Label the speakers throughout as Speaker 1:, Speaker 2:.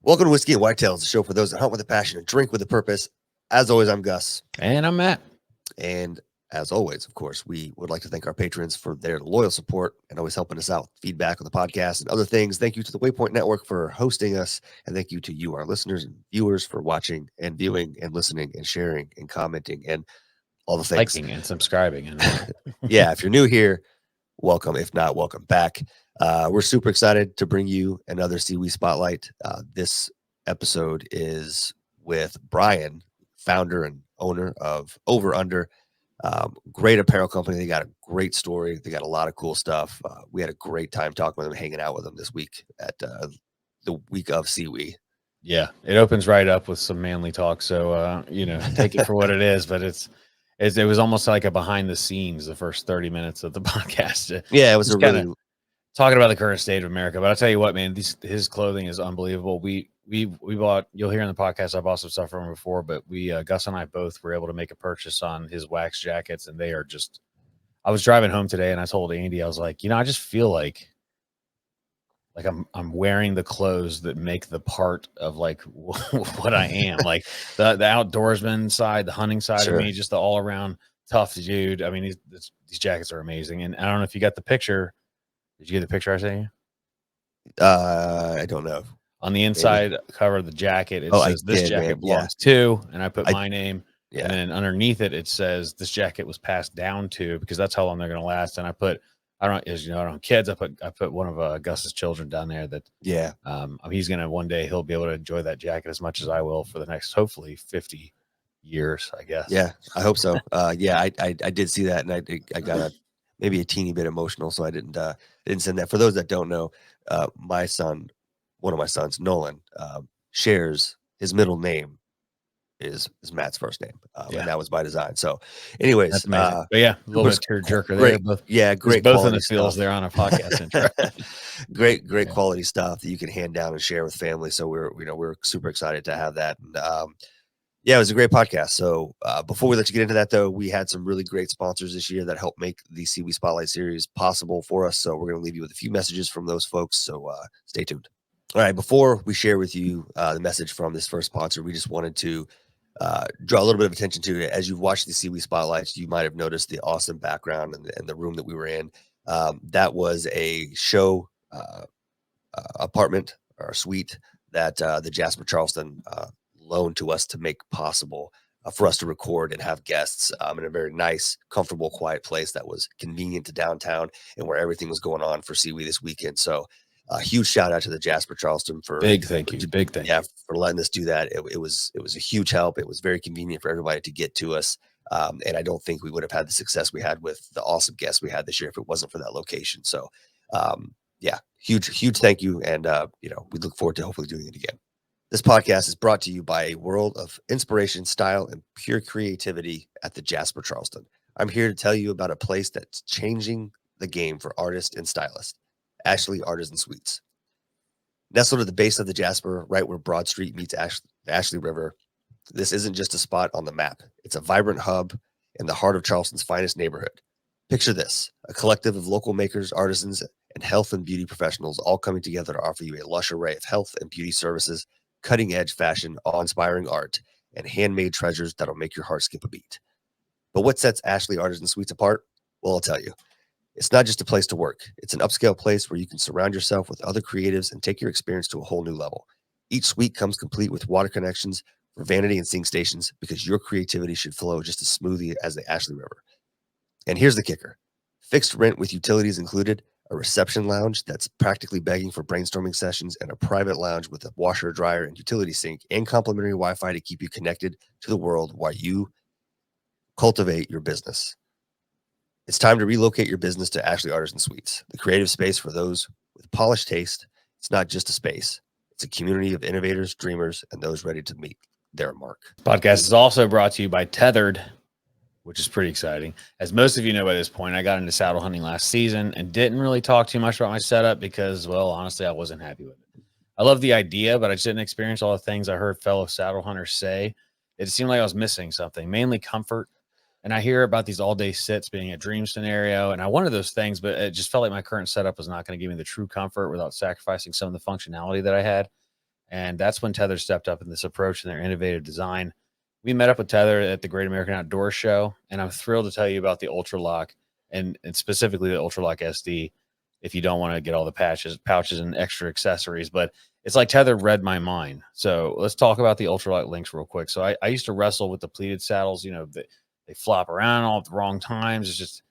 Speaker 1: Welcome to Whiskey and Whitetails, the show for those that hunt with a passion and drink with a purpose. As always, I'm Gus.
Speaker 2: And I'm Matt.
Speaker 1: And as always, of course, we would like to thank our patrons for their loyal support and always helping us out, feedback on the podcast and other things. Thank you to the Waypoint Network for hosting us. And thank you to you, our listeners and viewers, for watching and viewing and listening and sharing and commenting and all the things.
Speaker 2: Liking and subscribing. And
Speaker 1: yeah, if you're new here, welcome. If not, welcome back. We're super excited to bring you another SEWE Spotlight. This episode is with Brian, founder and owner of Over Under. Great apparel company. They got a great story. They got a lot of cool stuff. We had a great time talking with them, hanging out with them this week at the week of SEWE.
Speaker 2: Yeah, it opens right up with some manly talk. So, take it for what it is. But it was almost like a behind the scenes, the first 30 minutes of the podcast.
Speaker 1: Yeah, it was a really
Speaker 2: talking about the current state of America. But I'll tell you what, man, his clothing is unbelievable. We bought, you'll hear in the podcast, I bought some stuff from him before, but Gus and I both were able to make a purchase on his wax jackets, and they are just, I was driving home today and I told Andy, I was like, I just feel like I'm wearing the clothes that make the part of like what I am, like the outdoorsman side, the hunting side of me, just the all around tough dude. I mean, these jackets are amazing. And I don't know if you got the picture. Did you get the picture I sent you?
Speaker 1: I don't know.
Speaker 2: On the inside cover of the jacket, it says this jacket belongs to, and I put my name. Yeah. And then underneath it, it says this jacket was passed down to, because that's how long they're going to last. And I put, I don't have kids. I put one of Gus's children down there that, he's going to, one day he'll be able to enjoy that jacket as much as I will for the next, hopefully 50 years, I guess.
Speaker 1: Yeah, I hope so. I did see that, and I got maybe a teeny bit emotional, so I didn't send that. For those that don't know, my son, one of my sons, Nolan, shares his middle name is Matt's first name, and that was by design. So, anyways,
Speaker 2: but yeah, a little bit tear jerker there.
Speaker 1: Great,
Speaker 2: both in the feels there on a podcast intro.
Speaker 1: great quality stuff that you can hand down and share with family. So we're super excited to have that. And it was a great podcast. So before we let you get into that, though, we had some really great sponsors this year that helped make the SEWE Spotlight series possible for us. So we're going to leave you with a few messages from those folks. So stay tuned. All right, before we share with you the message from this first sponsor, we just wanted to draw a little bit of attention to it. As you've watched the SEWE Spotlights, you might have noticed the awesome background and the room that we were in. That was a show apartment or suite that the Jasper Charleston loaned to us to make possible for us to record and have guests in a very nice, comfortable, quiet place that was convenient to downtown and where everything was going on for SEWE this weekend. So a huge shout out to the Jasper Charleston for
Speaker 2: big thank you.
Speaker 1: Yeah, for letting us do that. It was a huge help. It was very convenient for everybody to get to us. And I don't think we would have had the success we had with the awesome guests we had this year if it wasn't for that location. So huge thank you. And we look forward to hopefully doing it again. This podcast is brought to you by a world of inspiration, style, and pure creativity at the Jasper Charleston. I'm here to tell you about a place that's changing the game for artists and stylists. Ashley Artisan Suites. Nestled at the base of the Jasper, right where Broad Street meets the Ashley River, this isn't just a spot on the map. It's a vibrant hub in the heart of Charleston's finest neighborhood. Picture this, a collective of local makers, artisans, and health and beauty professionals all coming together to offer you a lush array of health and beauty services, cutting-edge fashion, awe-inspiring art, and handmade treasures that'll make your heart skip a beat. But what sets Ashley Artisan Suites apart? Well, I'll tell you. It's not just a place to work. It's an upscale place where you can surround yourself with other creatives and take your experience to a whole new level. Each suite comes complete with water connections for vanity and sink stations because your creativity should flow just as smoothly as the Ashley River. And here's the kicker. Fixed rent with utilities included, a reception lounge that's practically begging for brainstorming sessions, and a private lounge with a washer, dryer, and utility sink, and complimentary Wi-Fi to keep you connected to the world while you cultivate your business. It's time to relocate your business to Ashley Artisan Suites, the creative space for those with polished taste. It's not just a space. It's a community of innovators, dreamers, and those ready to meet their mark.
Speaker 2: Podcast is also brought to you by Tethered, which is pretty exciting. As most of you know by this point, I got into saddle hunting last season and didn't really talk too much about my setup because, well, honestly, I wasn't happy with it. I love the idea, but I just didn't experience all the things I heard fellow saddle hunters say. It seemed like I was missing something, mainly comfort. And I hear about these all-day sits being a dream scenario, and I wanted those things, but it just felt like my current setup was not going to give me the true comfort without sacrificing some of the functionality that I had. And that's when Tether stepped up in this approach and their innovative design. We met up with Tether at the Great American Outdoor Show, and I'm thrilled to tell you about the Ultralock and specifically the Ultralock SD. If you don't want to get all the pouches and extra accessories, but it's like Tether read my mind. So let's talk about the Ultralock links real quick. So I used to wrestle with the pleated saddles. You know, they flop around all at the wrong times. It's just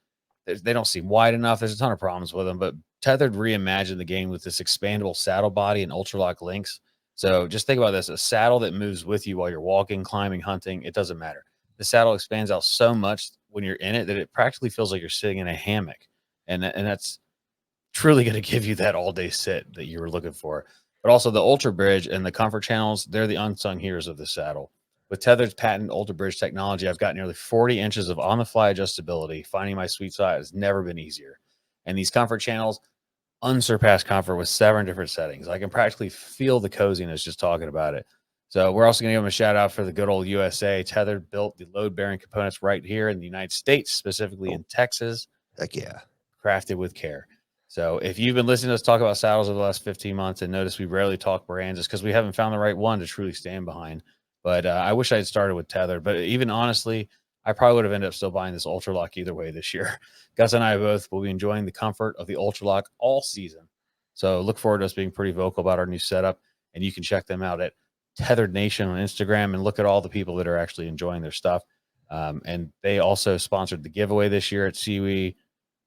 Speaker 2: they don't seem wide enough. There's a ton of problems with them, but Tethered reimagined the game with this expandable saddle body and Ultralock links. So just think about this: a saddle that moves with you while you're walking, climbing, hunting. It doesn't matter. The saddle expands out so much when you're in it that it practically feels like you're sitting in a hammock, and that's truly going to give you that all-day sit that you were looking for. But also the Ultra Bridge and the comfort channels, they're the unsung heroes of the saddle. With Tethered's patent Ultra Bridge technology, I've got nearly 40 inches of on-the-fly adjustability. Finding my sweet spot has never been easier. And these comfort channels, unsurpassed comfort with 7 different settings. I can practically feel the coziness just talking about it. So we're also going to give them a shout out for the good old USA. Tethered built the load-bearing components right here in the United States, specifically in Texas.
Speaker 1: Heck yeah.
Speaker 2: Crafted with care. So if you've been listening to us talk about saddles over the last 15 months and notice we rarely talk brands, it's because we haven't found the right one to truly stand behind. But I wish I had started with Tether. But even honestly, I probably would have ended up still buying this Ultralock either way this year. Gus and I both will be enjoying the comfort of the Ultralock all season. So look forward to us being pretty vocal about our new setup. And you can check them out at Tethered Nation on Instagram and look at all the people that are actually enjoying their stuff. And they also sponsored the giveaway this year at SEWE,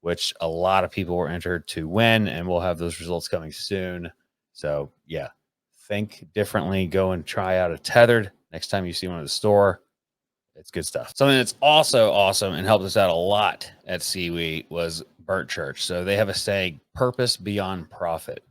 Speaker 2: which a lot of people were entered to win, and we'll have those results coming soon. So yeah, think differently. Go and try out a Tethered next time you see one at the store. It's good stuff. Something that's also awesome and helped us out a lot at SEWE was Burnt Church. So they have a saying, purpose beyond profit.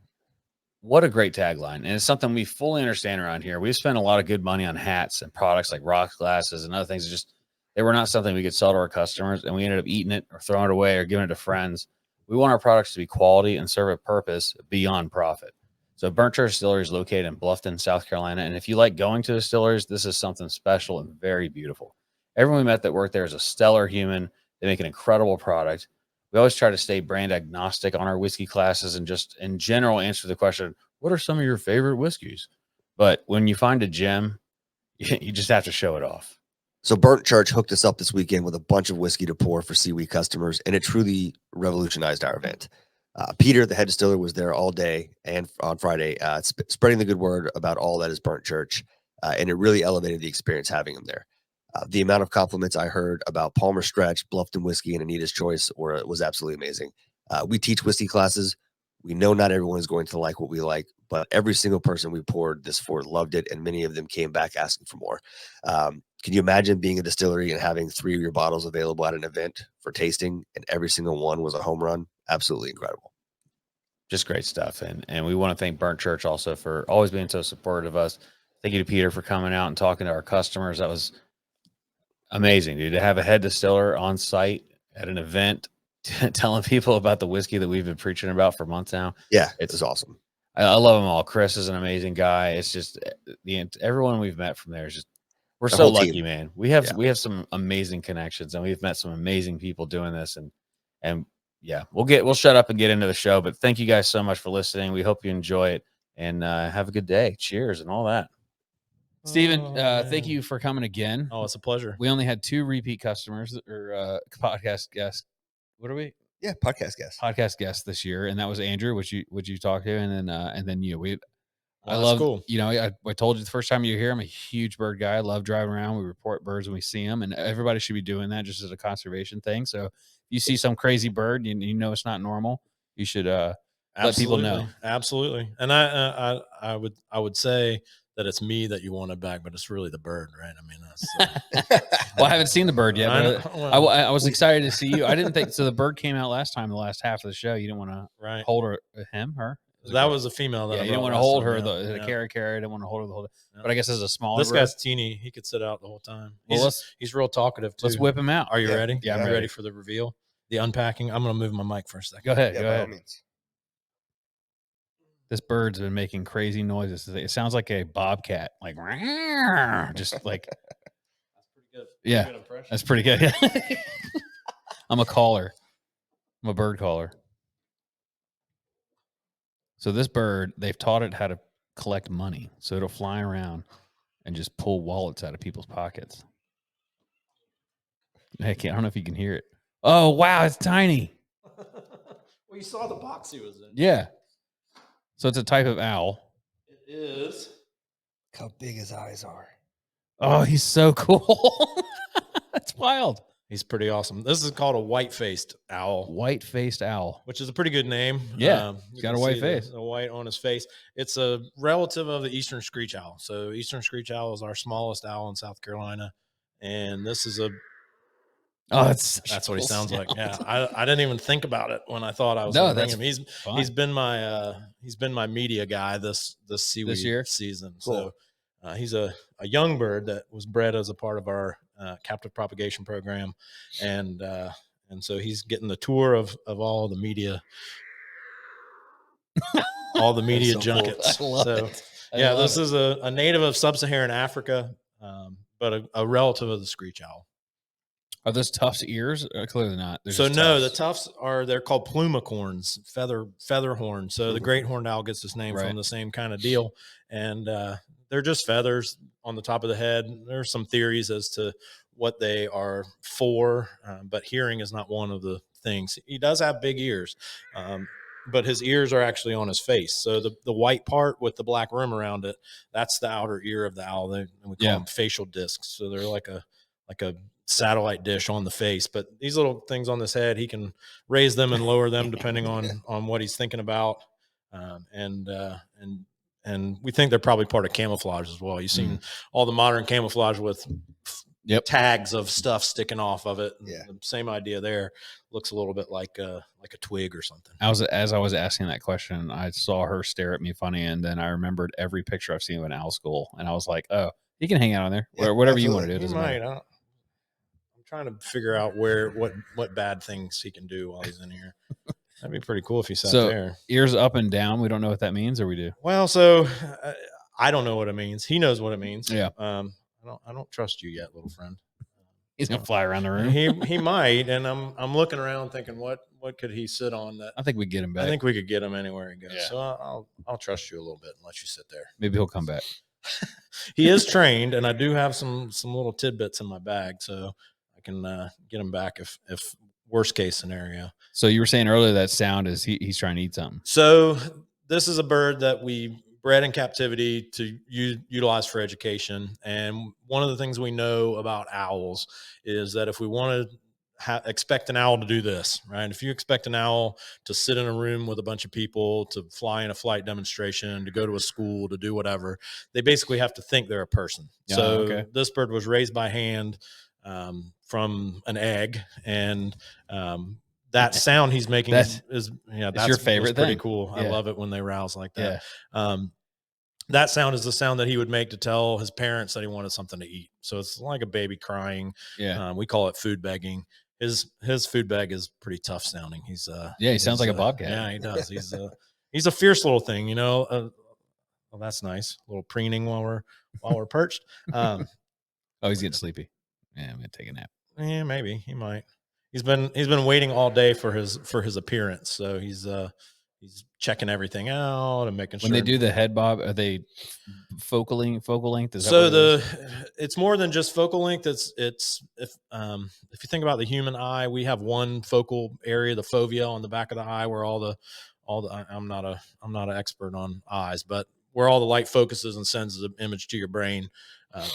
Speaker 2: What a great tagline. And it's something we fully understand around here. We've spent a lot of good money on hats and products like rock glasses and other things. Just they were not something we could sell to our customers, and we ended up eating it or throwing it away or giving it to friends. We want our products to be quality and serve a purpose beyond profit. So Burnt Church Distillery is located in Bluffton, South Carolina. And if you like going to distilleries, this is something special and very beautiful. Everyone we met that worked there is a stellar human. They make an incredible product. We always try to stay brand agnostic on our whiskey classes and just in general answer the question, what are some of your favorite whiskeys? But when you find a gem, you just have to show it off.
Speaker 1: So Burnt Church hooked us up this weekend with a bunch of whiskey to pour for SEWE customers, and it truly revolutionized our event. Peter, the head distiller, was there all day and on Friday, spreading the good word about all that is Burnt Church, and it really elevated the experience having him there. The amount of compliments I heard about Palmer Stretch, Bluffton Whiskey, and Anita's Choice was absolutely amazing. We teach whiskey classes. We know not everyone is going to like what we like, but every single person we poured this for loved it, and many of them came back asking for more. Can you imagine being a distillery and having 3 of your bottles available at an event for tasting, and every single one was a home run? Absolutely incredible.
Speaker 2: Just great stuff. And we want to thank Burnt Church also for always being so supportive of us. Thank you to Peter for coming out and talking to our customers. That was amazing, dude, to have a head distiller on site at an event telling people about the whiskey that we've been preaching about for months now.
Speaker 1: Yeah, it's awesome.
Speaker 2: I love them all. Chris is an amazing guy. It's just everyone we've met from there is just, we're so lucky, team. Man. We have some amazing connections, and we've met some amazing people doing this. And yeah, we'll shut up and get into the show. But thank you guys so much for listening. We hope you enjoy it, and have a good day. Cheers and all that. Steven, thank you for coming again.
Speaker 3: Oh, it's a pleasure.
Speaker 2: We only had 2 repeat customers or podcast guests. What are we?
Speaker 1: Yeah, podcast guests
Speaker 2: this year, and that was Andrew, which you talked to, and then you.
Speaker 3: I love, cool.
Speaker 2: You know, I told you the first time you were here, I'm a huge bird guy. I love driving around. We report birds when we see them, and everybody should be doing that just as a conservation thing. So if you see some crazy bird, you know it's not normal, you should let people know.
Speaker 3: Absolutely. And I would say that it's me that you wanted back, but it's really the bird, right? I mean, that's
Speaker 2: well, I haven't seen the bird yet, but I was excited to see you. I didn't think so. The bird came out last time, the last half of the show. You didn't want to hold her.
Speaker 3: That was a female. That
Speaker 2: you didn't want to hold her. The carrot. I didn't want to hold her the whole time. Yeah. But I guess as a smaller.
Speaker 3: This guy's teeny. He could sit out the whole time. He's real talkative too.
Speaker 2: Let's whip him out.
Speaker 3: Are you ready?
Speaker 2: Yeah, I'm
Speaker 3: ready for the reveal, the unpacking. I'm going to move my mic for a second.
Speaker 2: Go ahead. Go ahead. This bird's been making crazy noises. It sounds like a bobcat, like just like.
Speaker 3: That's pretty good.
Speaker 2: Yeah,
Speaker 3: good impression.
Speaker 2: That's pretty good. I'm a caller. I'm a bird caller. So this bird, they've taught it how to collect money. So it'll fly around and just pull wallets out of people's pockets. Heck, I don't know if you can hear it. Oh, wow, it's tiny.
Speaker 3: Well, you saw the box he was in.
Speaker 2: Yeah. So it's a type of owl.
Speaker 3: It is.
Speaker 1: Look how big his eyes are.
Speaker 2: Oh, he's so cool. That's wild.
Speaker 3: He's pretty awesome. This is called a white-faced owl,
Speaker 2: White-faced owl.
Speaker 3: which is a pretty good name.
Speaker 2: Yeah,
Speaker 3: You
Speaker 2: he's got
Speaker 3: can
Speaker 2: a white
Speaker 3: see
Speaker 2: face.
Speaker 3: The white on his face. It's a relative of the eastern screech owl. So eastern screech owl is our smallest owl in South Carolina, and this is a.
Speaker 2: Oh,
Speaker 3: That's what he sounds like. Yeah, I didn't even think about it when I thought I was
Speaker 2: No,
Speaker 3: going to bring
Speaker 2: that's
Speaker 3: him.
Speaker 2: fine.
Speaker 3: He's been my media guy this SEWE
Speaker 2: year?
Speaker 3: season.
Speaker 1: Cool.
Speaker 3: So he's a young bird that was bred as a part of our captive propagation program, and so he's getting the tour of all the media,
Speaker 1: so cool.
Speaker 3: junkets.
Speaker 2: I love
Speaker 3: So
Speaker 2: it.
Speaker 3: yeah, this is a native of Sub-Saharan Africa, but a relative of the screech owl.
Speaker 2: Are those tufts ears? Clearly not. They're
Speaker 3: So
Speaker 2: just
Speaker 3: no,
Speaker 2: tufts.
Speaker 3: the tufts they're called plumicorns, feather horn. So the great horned owl gets its name
Speaker 2: Right.
Speaker 3: from the same kind of deal, and they're just feathers on the top of the head. There's some theories as to what they are for, but hearing is not one of the things. He does have big ears, but his ears are actually on his face. So the white part with the black rim around it, that's the outer ear of the owl. We call them facial discs. So they're like a satellite dish on the face, but these little things on this head, he can raise them and lower them depending on what he's thinking about. And we think they're probably part of camouflage as well. You've seen all the modern camouflage with tags of stuff sticking off of it.
Speaker 1: Yeah.
Speaker 3: The same idea there. Looks a little bit like a twig or something.
Speaker 2: As I was asking that question, I saw her stare at me funny, and then I remembered every picture I've seen of an owl skull, and I was like, oh, he can hang out on there.
Speaker 1: Yeah,
Speaker 2: Whatever you want
Speaker 1: absolutely.
Speaker 2: to do. It
Speaker 3: He
Speaker 2: doesn't
Speaker 3: might.
Speaker 2: matter.
Speaker 3: I'm trying to figure out what bad things he can do while he's in here. That'd be pretty cool if he sat there.
Speaker 2: Ears up and down. We don't know what that means, or we do.
Speaker 3: Well, so I don't know what it means. He knows what it means.
Speaker 2: Yeah.
Speaker 3: I don't trust you yet, little friend.
Speaker 2: He's gonna fly around the room.
Speaker 3: He might, and I'm looking around thinking what could he sit on that.
Speaker 2: I think we get him back.
Speaker 3: I think we could get him anywhere he goes.
Speaker 2: Yeah.
Speaker 3: So I'll trust you a little bit and let you sit there.
Speaker 2: Maybe he'll come back.
Speaker 3: He is trained, and I do have some little tidbits in my bag, so I can get him back if worst case scenario.
Speaker 2: So you were saying earlier that sound is he's trying to eat something.
Speaker 3: So this is a bird that we bred in captivity to utilize for education. And one of the things we know about owls is that if we want to expect an owl to do this, right? If you expect an owl to sit in a room with a bunch of people, to fly in a flight demonstration, to go to a school, to do whatever, they basically have to think they're a person. So this bird was raised by hand from an egg, and that sound he's making is that's
Speaker 2: your favorite
Speaker 3: pretty
Speaker 2: thing.
Speaker 3: cool.
Speaker 2: Yeah.
Speaker 3: I love it when they rouse like that. Yeah. That sound is the sound that he would make to tell his parents that he wanted something to eat. So it's like a baby crying.
Speaker 2: Yeah.
Speaker 3: We call it food begging. His food beg is pretty tough sounding. He
Speaker 2: sounds like a bobcat.
Speaker 3: Yeah, he does. He's a fierce little thing, you know. Well, that's nice. A little preening while we're perched.
Speaker 2: Oh, he's getting sleepy. Yeah, I'm gonna take a nap.
Speaker 3: Yeah, maybe he might. He's been waiting all day for his appearance. So he's checking everything out and making sure.
Speaker 2: When they do the head bob, are they focal length?
Speaker 3: It's more than just focal length. It's if you think about the human eye, we have one focal area, the fovea on the back of the eye, where all the I'm not an expert on eyes, but where all the light focuses and sends the image to your brain.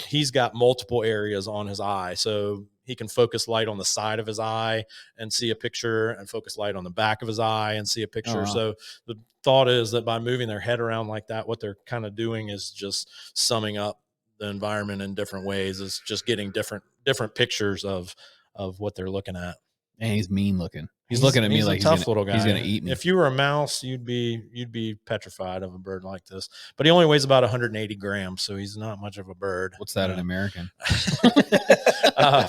Speaker 3: He's got multiple areas on his eye, so he can focus light on the side of his eye and see a picture, and focus light on the back of his eye and see a picture.
Speaker 2: Uh-huh.
Speaker 3: So the thought is that by moving their head around like that, what they're kind of doing is just summing up the environment in different ways. It's just getting different pictures of what they're looking at.
Speaker 2: And he's mean looking. He's looking at me like
Speaker 3: a tough little guy.
Speaker 2: He's gonna eat me.
Speaker 3: If you were a mouse, you'd be petrified of a bird like this. But he only weighs about 180 grams, so he's not much of a bird.
Speaker 2: What's that in American?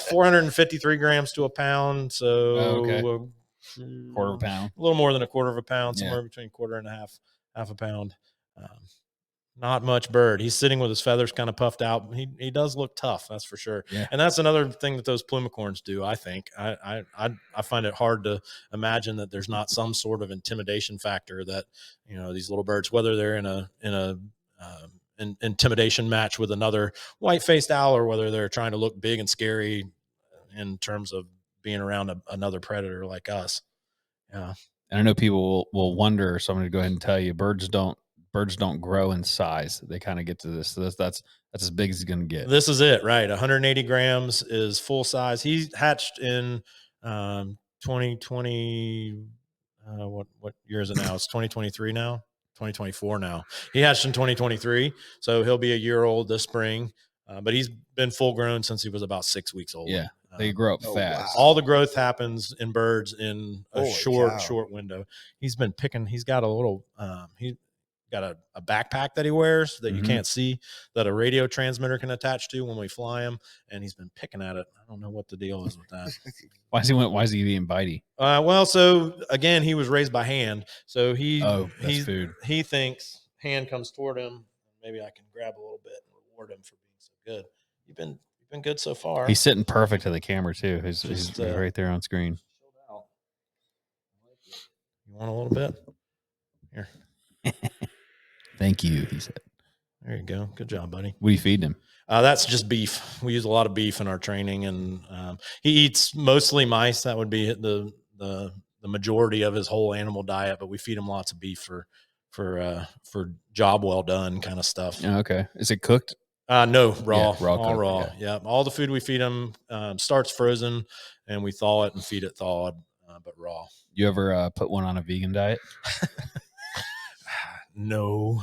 Speaker 3: 453 grams to a pound. So
Speaker 2: quarter of a pound.
Speaker 3: A little more than a quarter of a pound, somewhere between quarter and half a pound. Not much bird. He's sitting with his feathers kind of puffed out. He does look tough, that's for sure.
Speaker 2: Yeah.
Speaker 3: And that's another thing that those plumicorns do, I think. I find it hard to imagine that there's not some sort of intimidation factor that, these little birds, whether they're in a intimidation match with another white-faced owl, or whether they're trying to look big and scary in terms of being around another predator like us. Yeah.
Speaker 2: And I know people will wonder, so I'm going to go ahead and tell you, birds don't grow in size. They kind of get to this. So that's as big as he's going to get.
Speaker 3: This is it, right? 180 grams is full size. He hatched in 2020. What year is it now? It's 2023 now. 2024 now. He hatched in 2023, so he'll be a year old this spring. But he's been full grown since he was about 6 weeks old.
Speaker 2: Yeah, they grow up
Speaker 1: Oh,
Speaker 2: fast.
Speaker 1: wow.
Speaker 3: All the growth happens in birds in a
Speaker 1: Holy
Speaker 3: short
Speaker 1: cow.
Speaker 3: window. He's been picking. He's got a little. He got a backpack that he wears that you can't see, that a radio transmitter can attach to when we fly him, and he's been picking at it. I don't know what the deal is with that.
Speaker 2: Why is he being bitey?
Speaker 3: Well, so again, he was raised by hand, so
Speaker 2: that's food.
Speaker 3: he thinks hand comes toward him. Maybe I can grab a little bit and reward him for being so good. You've been good so far.
Speaker 2: He's sitting perfect to the camera too. He's
Speaker 3: Just,
Speaker 2: right there on screen.
Speaker 3: You want a little bit? Here.
Speaker 2: Thank you, he said.
Speaker 3: There you go. Good job, buddy.
Speaker 2: What are you feeding him?
Speaker 3: That's just beef. We use a lot of beef in our training, and he eats mostly mice. That would be the majority of his whole animal diet. But we feed him lots of beef for job well done kind of stuff.
Speaker 2: Oh, okay. Is it cooked?
Speaker 3: No, raw,
Speaker 2: Yeah,
Speaker 3: all
Speaker 2: cooked,
Speaker 3: raw. Yeah, all the food we feed him starts frozen, and we thaw it and feed it thawed, but raw.
Speaker 2: You ever put one on a vegan diet?
Speaker 3: No.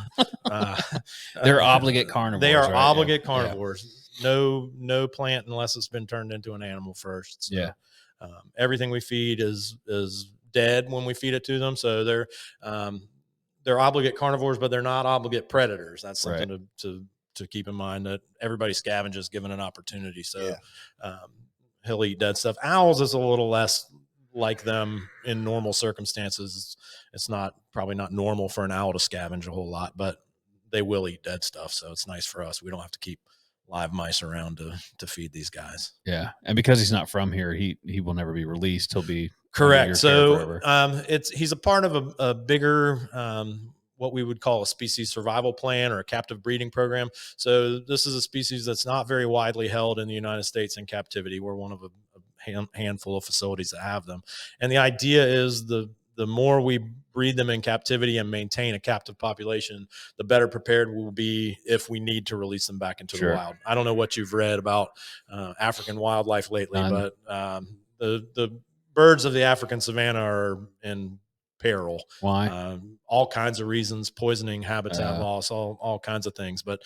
Speaker 2: They're obligate carnivores.
Speaker 3: They are
Speaker 2: right?
Speaker 3: obligate
Speaker 2: Yeah.
Speaker 3: carnivores. No plant unless it's been turned into an animal first. So,
Speaker 2: Yeah.
Speaker 3: everything we feed is dead when we feed it to them. So they're obligate carnivores, but they're not obligate predators. That's something to keep in mind, that everybody scavenges given an opportunity. So he'll eat dead stuff. Owls is a little less like them in normal circumstances. It's probably not normal for an owl to scavenge a whole lot, but they will eat dead stuff. So it's nice for us. We don't have to keep live mice around to feed these guys.
Speaker 2: Yeah. And because he's not from here, he will never be released. He'll be
Speaker 3: correct. So he's a part of a bigger, what we would call a species survival plan or a captive breeding program. So this is a species that's not very widely held in the United States in captivity. We're one of a handful of facilities that have them. And the idea is the more we breed them in captivity and maintain a captive population, the better prepared we'll be if we need to release them back into the wild. I don't know what you've read about African wildlife lately, but the birds of the African savanna are in peril.
Speaker 2: Why?
Speaker 3: All kinds of reasons: poisoning, habitat loss, all kinds of things. But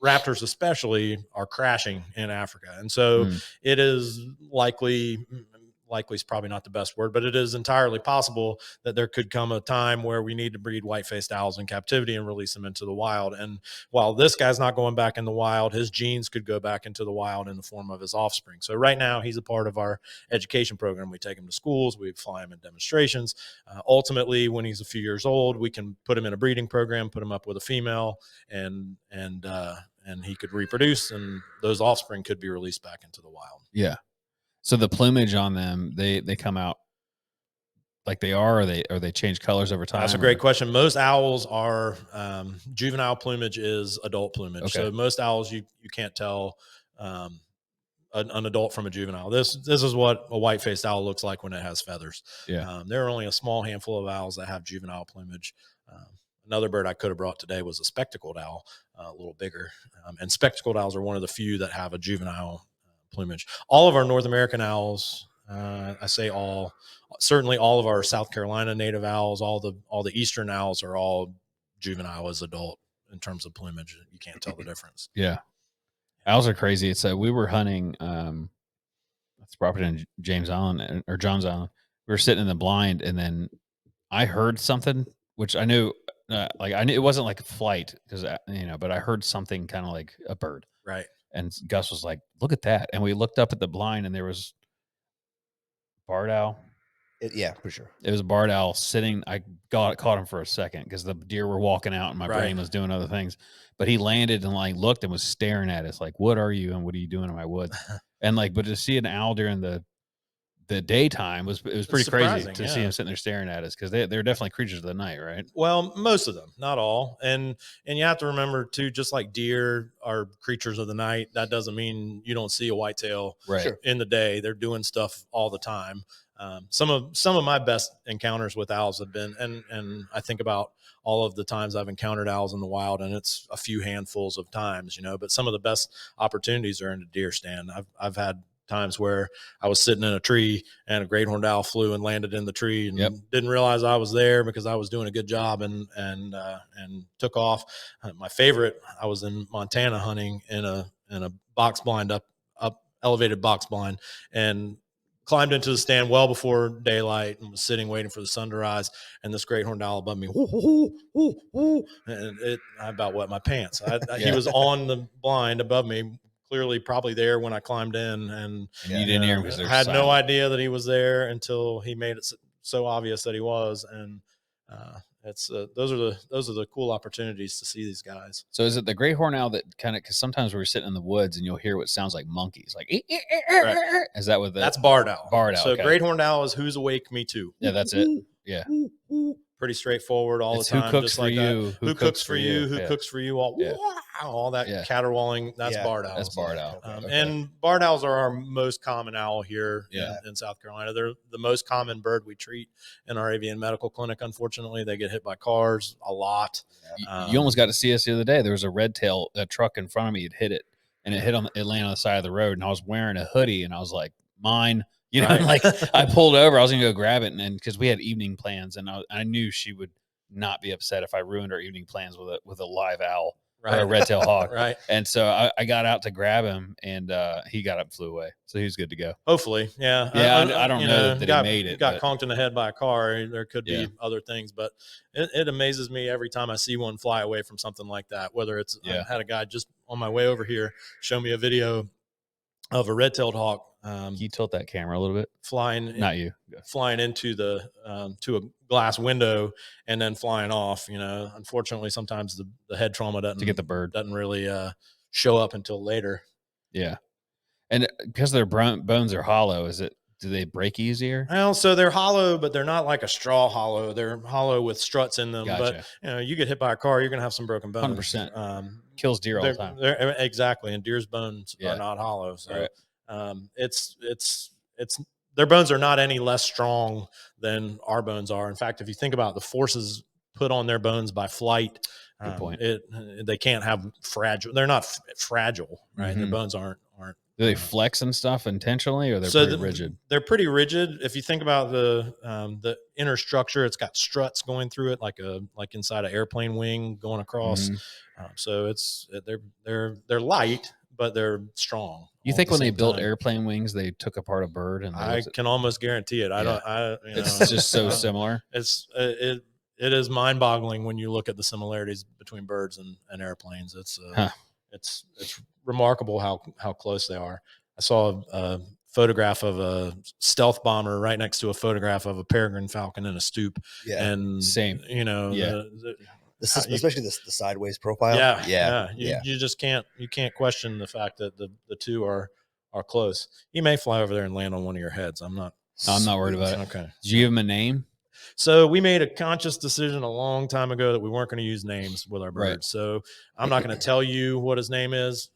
Speaker 3: raptors especially are crashing in Africa. And so it is likely is probably not the best word, but it is entirely possible that there could come a time where we need to breed white-faced owls in captivity and release them into the wild. And while this guy's not going back in the wild, his genes could go back into the wild in the form of his offspring. So right now he's a part of our education program. We take him to schools, we fly him in demonstrations. Ultimately, when he's a few years old, we can put him in a breeding program, put him up with a female, and he could reproduce, and those offspring could be released back into the wild.
Speaker 2: Yeah. So the plumage on them, they come out like they are, or they change colors over time?
Speaker 3: That's a great question. Most owls are juvenile plumage is adult plumage.
Speaker 2: Okay.
Speaker 3: So most owls you can't tell an adult from a juvenile. This is what a white-faced owl looks like when it has feathers.
Speaker 2: Yeah.
Speaker 3: There are only a small handful of owls that have juvenile plumage. Another bird I could have brought today was a spectacled owl, a little bigger. And spectacled owls are one of the few that have a juvenile plumage. All of our North American owls, I say all, certainly all of our South Carolina native owls, all the eastern owls are all juvenile as adult in terms of plumage. You can't tell the difference.
Speaker 2: Yeah. Owls are crazy. It's we were hunting that's property in James Island or Johns Island. We were sitting in the blind, and then I heard something, which I knew I knew it wasn't like a flight because but I heard something kind of like a bird.
Speaker 3: Right.
Speaker 2: And Gus was like, "Look at that!" And we looked up at the blind, and there was barred owl.
Speaker 1: Yeah, for sure.
Speaker 2: It was a barred owl sitting. I caught him for a second because the deer were walking out, and my brain was doing other things. But he landed and looked and was staring at us like, "What are you? And what are you doing in my woods?" And but to see an owl during the the daytime it was pretty crazy
Speaker 3: surprising,
Speaker 2: to see
Speaker 3: yeah.
Speaker 2: him sitting there staring at us, because they're definitely creatures of the night, right?
Speaker 3: Well, most of them, not all. And you have to remember too, just like deer are creatures of the night, that doesn't mean you don't see a whitetail
Speaker 2: Right.
Speaker 1: Sure.
Speaker 3: in the day. They're doing stuff all the time. Some of my best encounters with owls have been, and I think about all of the times I've encountered owls in the wild, and it's a few handfuls of times, you know, but some of the best opportunities are in a deer stand. I've had times where I was sitting in a tree and a great horned owl flew and landed in the tree, and
Speaker 2: Yep.
Speaker 3: didn't realize I was there because I was doing a good job, and took off. My favorite, I was in Montana hunting in a box blind, up elevated box blind, and climbed into the stand well before daylight and was sitting waiting for the sun to rise, and this great horned owl above me, whoo, whoo, whoo, whoo, and I about wet my pants. He was on the blind above me, clearly probably there when I climbed in, and
Speaker 2: you didn't hear him because
Speaker 3: I
Speaker 2: they're
Speaker 3: had no
Speaker 2: silent.
Speaker 3: idea that he was there until he made it so obvious that he was. And it's those are the cool opportunities to see these guys.
Speaker 2: So is it the gray horn owl that kind of, because sometimes we're sitting in the woods and you'll hear what sounds like monkeys, like
Speaker 3: Right.
Speaker 2: is that what
Speaker 3: That's barred owl?
Speaker 2: Barred owl,
Speaker 3: So
Speaker 2: okay.
Speaker 3: great horned owl is who's awake, me too.
Speaker 2: Yeah, that's it. Yeah.
Speaker 3: Pretty straightforward all
Speaker 2: It's
Speaker 3: the time.
Speaker 2: who cooks
Speaker 3: just
Speaker 2: for
Speaker 3: like
Speaker 2: you,
Speaker 3: that. Who cooks for you? Who
Speaker 2: yeah.
Speaker 3: cooks for you? All that
Speaker 2: Yeah.
Speaker 3: caterwauling. That's
Speaker 1: Yeah,
Speaker 3: barred owls.
Speaker 2: That's barred owl. Okay.
Speaker 3: And barred owls are our most common owl here
Speaker 2: Yeah.
Speaker 3: in South Carolina. They're the most common bird we treat in our avian medical clinic. Unfortunately, they get hit by cars a lot.
Speaker 2: You almost got to see us the other day. There was a red tail, a truck in front of me. It hit it, and it landed on the side of the road. And I was wearing a hoodie, and I was like, mine. You know,
Speaker 3: Right.
Speaker 2: like I pulled over. I was gonna go grab it, and because we had evening plans, and I knew she would not be upset if I ruined our evening plans with a live owl or a red tail hawk.
Speaker 3: Right.
Speaker 2: And so I got out to grab him, and he got up and flew away. So he was good to go.
Speaker 3: Hopefully. Yeah.
Speaker 2: Yeah, I don't know that he made it,
Speaker 3: Got
Speaker 2: but-
Speaker 3: conked in the head by a car. There could be
Speaker 2: Yeah.
Speaker 3: other things, but it amazes me every time I see one fly away from something like that. Whether it's,
Speaker 2: Yeah.
Speaker 3: I had a guy just on my way over here show me a video of a red-tailed hawk
Speaker 2: Can you tilt that camera a little bit?
Speaker 3: flying
Speaker 2: Not you.
Speaker 3: flying into the to a glass window and then flying off. You know, unfortunately, sometimes the head trauma
Speaker 2: To get the bird.
Speaker 3: doesn't really show up until later.
Speaker 2: Yeah. And because their bones are hollow, do they break easier?
Speaker 3: Well, so they're hollow, but they're not like a straw hollow. They're hollow with struts in them. But
Speaker 2: Gotcha.
Speaker 3: you know, you get hit by a car, you're gonna have some broken bones.
Speaker 2: 100%. Kills deer all the time.
Speaker 3: Exactly, and deer's bones
Speaker 2: Yeah.
Speaker 3: are not hollow. So
Speaker 2: Right.
Speaker 3: it's their bones are not any less strong than our bones are. In fact, if you think about the forces put on their bones by flight,
Speaker 2: Good point.
Speaker 3: They can't have fragile. They're not fragile, right? Their
Speaker 2: Mhm.
Speaker 3: bones aren't.
Speaker 2: Do they flex and stuff intentionally, or they're pretty rigid?
Speaker 3: They're pretty rigid. If you think about the inner structure, it's got struts going through it, like inside an airplane wing going across.
Speaker 2: Mhm.
Speaker 3: So they're light, but they're strong.
Speaker 2: You
Speaker 3: all
Speaker 2: think
Speaker 3: at the
Speaker 2: when they
Speaker 3: same
Speaker 2: built
Speaker 3: time.
Speaker 2: airplane wings, they took apart a bird and
Speaker 3: I can almost guarantee it. I don't.
Speaker 2: it's just so similar.
Speaker 3: It is mind boggling when you look at the similarities between birds and airplanes. It's remarkable how close they are. I saw a photograph of a stealth bomber right next to a photograph of a peregrine falcon in a stoop.
Speaker 1: Yeah.
Speaker 3: And
Speaker 2: Same.
Speaker 3: you know,
Speaker 2: Yeah.
Speaker 1: Especially the sideways profile.
Speaker 3: Yeah. You just can't question the fact that the two are close. He may fly over there and land on one of your heads. I'm not
Speaker 2: worried about it.
Speaker 3: Okay.
Speaker 2: Did you give him a name?
Speaker 3: So we made a conscious decision a long time ago that we weren't going to use names with our birds.
Speaker 2: Right.
Speaker 3: So I'm not going to tell you what his name is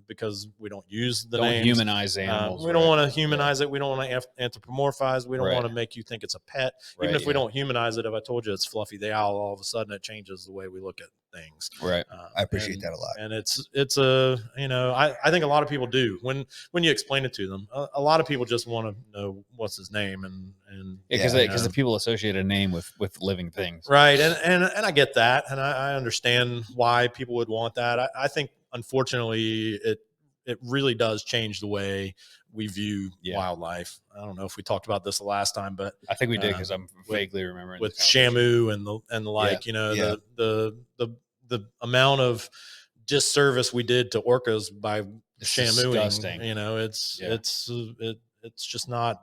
Speaker 3: because we don't use the
Speaker 2: Don't
Speaker 3: names.
Speaker 2: humanize animals.
Speaker 3: We don't want to humanize it. We don't want to anthropomorphize. We don't
Speaker 2: Right.
Speaker 3: want to make you think it's a pet.
Speaker 2: Right,
Speaker 3: Even if we
Speaker 2: yeah.
Speaker 3: don't humanize it, if I told you it's Fluffy the owl, all of a sudden it changes the way we look at things.
Speaker 2: Right.
Speaker 1: I appreciate that a lot.
Speaker 3: And it's a, you know, I think a lot of people do when you explain it to them. A lot of people just want to know what's his name and
Speaker 2: Because
Speaker 3: you
Speaker 2: the people associate a name with living things.
Speaker 3: right. And I get that. And I understand why people would want that. I think unfortunately it really does change the way we view wildlife. I don't know if we talked about this the last time, but
Speaker 2: I think we did because I'm vaguely remembering
Speaker 3: with
Speaker 2: this conversation.
Speaker 3: Shamu and the like, you know, the amount of disservice we did to orcas by Shamuing,
Speaker 2: disgusting.
Speaker 3: you know, it's just not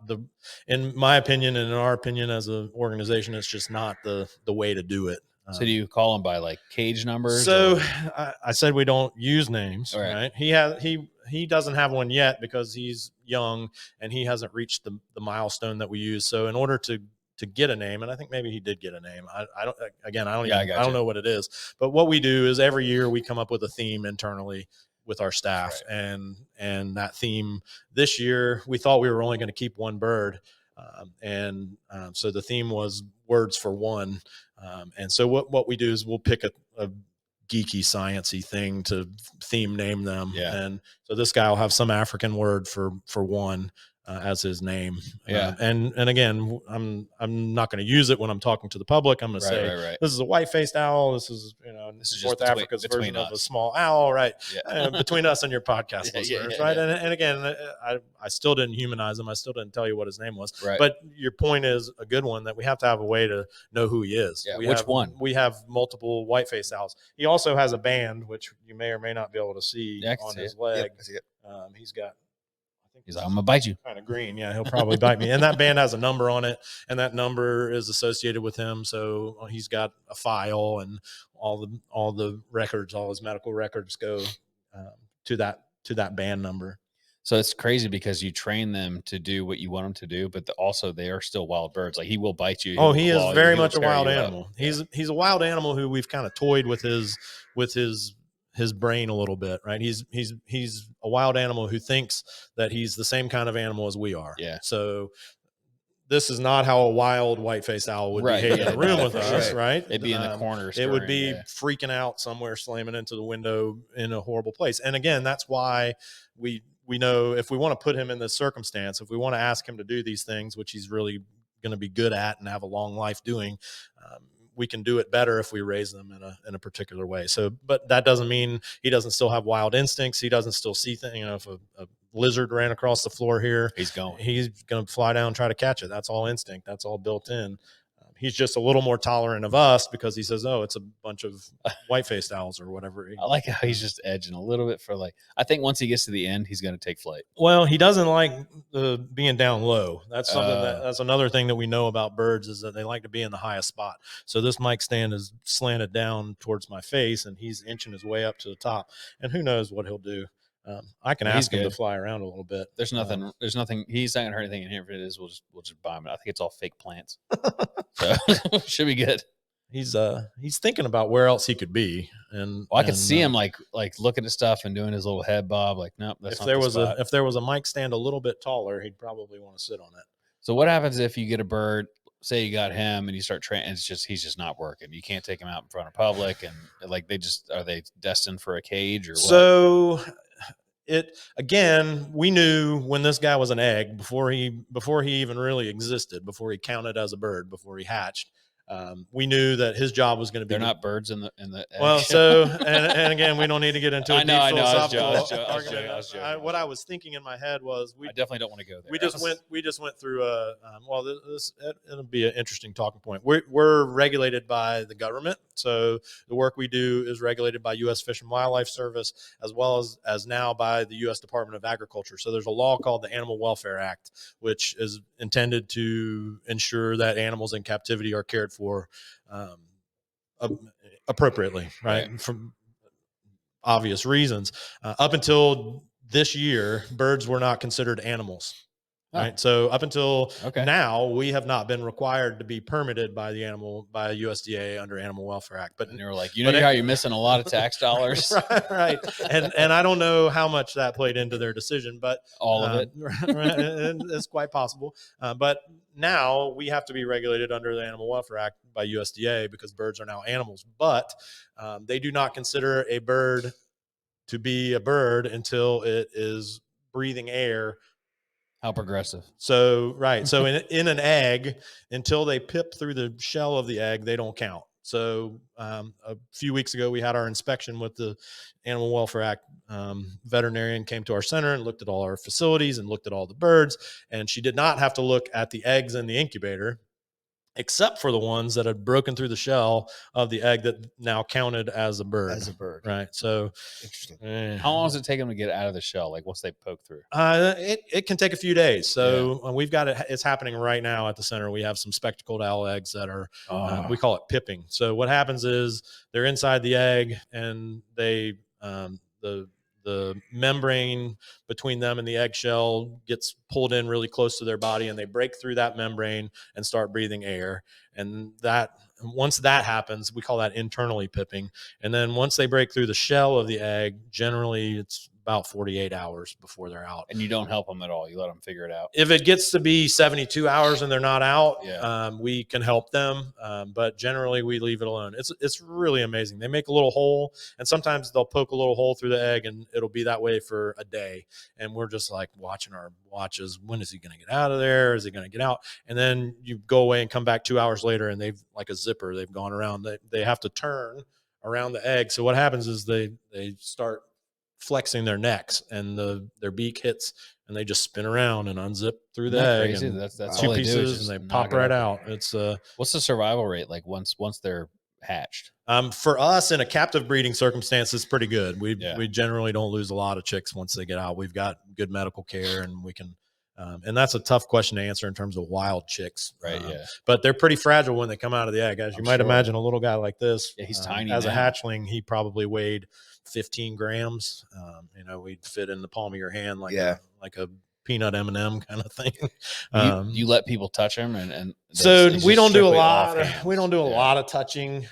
Speaker 3: in my opinion and in our opinion as an organization, it's just not the way to do it.
Speaker 2: So do you call them by like cage numbers?
Speaker 3: So
Speaker 2: or-
Speaker 3: I said we don't use names,
Speaker 2: All
Speaker 3: right? He doesn't have one yet because he's young and he hasn't reached the milestone that we use. So in order to get a name, and I think maybe he did get a name. I don't again I don't
Speaker 2: Yeah,
Speaker 3: even, I don't know what it is. But what we do is every year we come up with a theme internally with our staff, and that theme this year we thought we were only going to keep one bird. So the theme was words for one. And so what we do is we'll pick a geeky sciencey thing to theme name them.
Speaker 2: Yeah.
Speaker 3: And so this guy will have some African word for one as his name.
Speaker 2: Yeah.
Speaker 3: And again, I'm not going to use it when I'm talking to the public. I'm going to say, this is a white-faced owl. This is,
Speaker 2: this is
Speaker 3: North Africa's version of a small owl, right?
Speaker 2: Yeah.
Speaker 3: Between us and your podcast listeners, right?
Speaker 2: Yeah.
Speaker 3: And again, I still didn't humanize him. I still didn't tell you what his name was.
Speaker 2: Right.
Speaker 3: But your point is a good one, that we have to have a way to know who he is.
Speaker 2: Yeah.
Speaker 3: Which
Speaker 2: one?
Speaker 3: We have multiple white-faced owls. He also has a band, which you may or may not be able to see on his leg.
Speaker 1: Yep, I see it.
Speaker 3: He's got,
Speaker 2: he's like, I'm gonna bite you.
Speaker 3: Kind of green. Yeah, he'll probably bite me. And that band has a number on it, and that number is associated with him. So he's got a file, and all the records, all his medical records go to that band number.
Speaker 2: So it's crazy because you train them to do what you want them to do, but also they are still wild birds. Like he will bite you.
Speaker 3: He is very much a wild animal. He's a wild animal who we've kind of toyed with his brain a little bit, right? He's a wild animal who thinks that he's the same kind of animal as we are.
Speaker 2: Yeah.
Speaker 3: So this is not how a wild white-faced owl would behave in a room with us, right?
Speaker 2: It'd be in the corner.
Speaker 3: It would be freaking out somewhere, slamming into the window in a horrible place. And again, that's why we know if we want to put him in this circumstance, if we want to ask him to do these things, which he's really going to be good at and have a long life doing, we can do it better if we raise them in a particular way. So, but that doesn't mean he doesn't still have wild instincts. He doesn't still see things. If a lizard ran across the floor here, he's going to fly down and try to catch it. That's all instinct. That's all built in. He's just a little more tolerant of us because he says, "Oh, it's a bunch of white-faced owls or whatever."
Speaker 2: I like how he's just edging a little bit for I think once he gets to the end, he's going to take flight.
Speaker 3: Well, he doesn't like being down low. That's something that's another thing that we know about birds is that they like to be in the highest spot. So this mic stand is slanted down towards my face, and he's inching his way up to the top. And who knows what he'll do? I can ask him to fly around a little bit.
Speaker 2: There's nothing. He's not going to hurt anything in here. If it is, we'll just buy him. I think it's all fake plants. So should be good.
Speaker 3: He's thinking about where else he could be, and
Speaker 2: I could see him like looking at stuff and doing his little head bob. Like, nope. That's
Speaker 3: if there was a mic stand a little bit taller, he'd probably want to sit on it.
Speaker 2: So what happens if you get a bird? Say you got him and you start training, he's just not working. You can't take him out in front of public, and are they destined for a cage or what?
Speaker 3: So we knew when this guy was an egg before he even really existed, before he counted as a bird, before he hatched. We knew that his job was going to be.
Speaker 2: They're not birds in the.
Speaker 3: Well, so and again, we don't need to get into.
Speaker 2: I know.
Speaker 3: What I was thinking in my head was,
Speaker 2: I definitely don't want to go there.
Speaker 3: We just went through it'll be an interesting talking point. We're regulated by the government, so the work we do is regulated by U.S. Fish and Wildlife Service, as well as now by the U.S. Department of Agriculture. So there's a law called the Animal Welfare Act, which is intended to ensure that animals in captivity are cared for appropriately, right? From obvious reasons. Up until this year, birds were not considered animals. Right. So up until now, we have not been required to be permitted by USDA under Animal Welfare Act. But
Speaker 2: they were like, how you're missing a lot of tax dollars.
Speaker 3: Right. And I don't know how much that played into their decision, but
Speaker 2: all of it.
Speaker 3: It's quite possible. But now we have to be regulated under the Animal Welfare Act by USDA because birds are now animals. But they do not consider a bird to be a bird until it is breathing air.
Speaker 2: How progressive.
Speaker 3: So, right. So in an egg, until they pip through the shell of the egg, they don't count. So a few weeks ago, we had our inspection with the Animal Welfare Act. Veterinarian came to our center and looked at all our facilities and looked at all the birds. And she did not have to look at the eggs in the incubator. except for the ones that had broken through the shell of the egg that now counted as a bird. Right. So
Speaker 1: Interesting.
Speaker 2: How long does it take them to get out of the shell? Like once they poke through?
Speaker 3: It can take a few days. So we've got it. It's happening right now at the center. We have some spectacled owl eggs that are, we call it pipping. So what happens is they're inside the egg, and they, the membrane between them and the eggshell gets pulled in really close to their body, and they break through that membrane and start breathing air. And once that happens, we call that internally pipping. And then once they break through the shell of the egg, generally it's about 48 hours before they're out.
Speaker 2: And you don't help them at all. You let them figure it out.
Speaker 3: If it gets to be 72 hours and they're not out,
Speaker 2: Yeah.
Speaker 3: We can help them. But generally we leave it alone. It's really amazing. They make a little hole, and sometimes they'll poke a little hole through the egg, and it'll be that way for a day. And we're just like watching our watches. When is he going to get out of there? Is he going to get out? And then you go away and come back 2 hours later, and they've, like a zipper, they've gone around. They have to turn around the egg. So what happens is they start flexing their necks, and their beak hits, and they just spin around and unzip through the egg.
Speaker 2: Crazy?
Speaker 3: And
Speaker 2: That's
Speaker 3: two
Speaker 2: all they do is
Speaker 3: pieces,
Speaker 2: just
Speaker 3: and they
Speaker 2: knock
Speaker 3: pop
Speaker 2: it
Speaker 3: right
Speaker 2: out.
Speaker 3: out. It's
Speaker 2: What's the survival rate like once they're hatched?
Speaker 3: for us in a captive breeding circumstance, it's pretty good. We
Speaker 2: Yeah.
Speaker 3: we generally don't lose a lot of chicks once they get out. We've got good medical care, and we can. And that's a tough question to answer in terms of wild chicks,
Speaker 2: Right? Yeah.
Speaker 3: But they're pretty fragile when they come out of the egg, as you
Speaker 2: I'm
Speaker 3: might
Speaker 2: sure.
Speaker 3: imagine. A little guy like this,
Speaker 2: Yeah, he's tiny
Speaker 3: as a
Speaker 2: now.
Speaker 3: hatchling, he probably weighed 15 grams. We'd fit in the palm of your hand like a peanut M&M kind of thing.
Speaker 2: You let people touch them, and
Speaker 3: So
Speaker 2: it's
Speaker 3: we
Speaker 2: just
Speaker 3: don't do a
Speaker 2: strictly
Speaker 3: lot.
Speaker 2: offhand.
Speaker 3: We don't do a
Speaker 2: Yeah.
Speaker 3: lot of touching.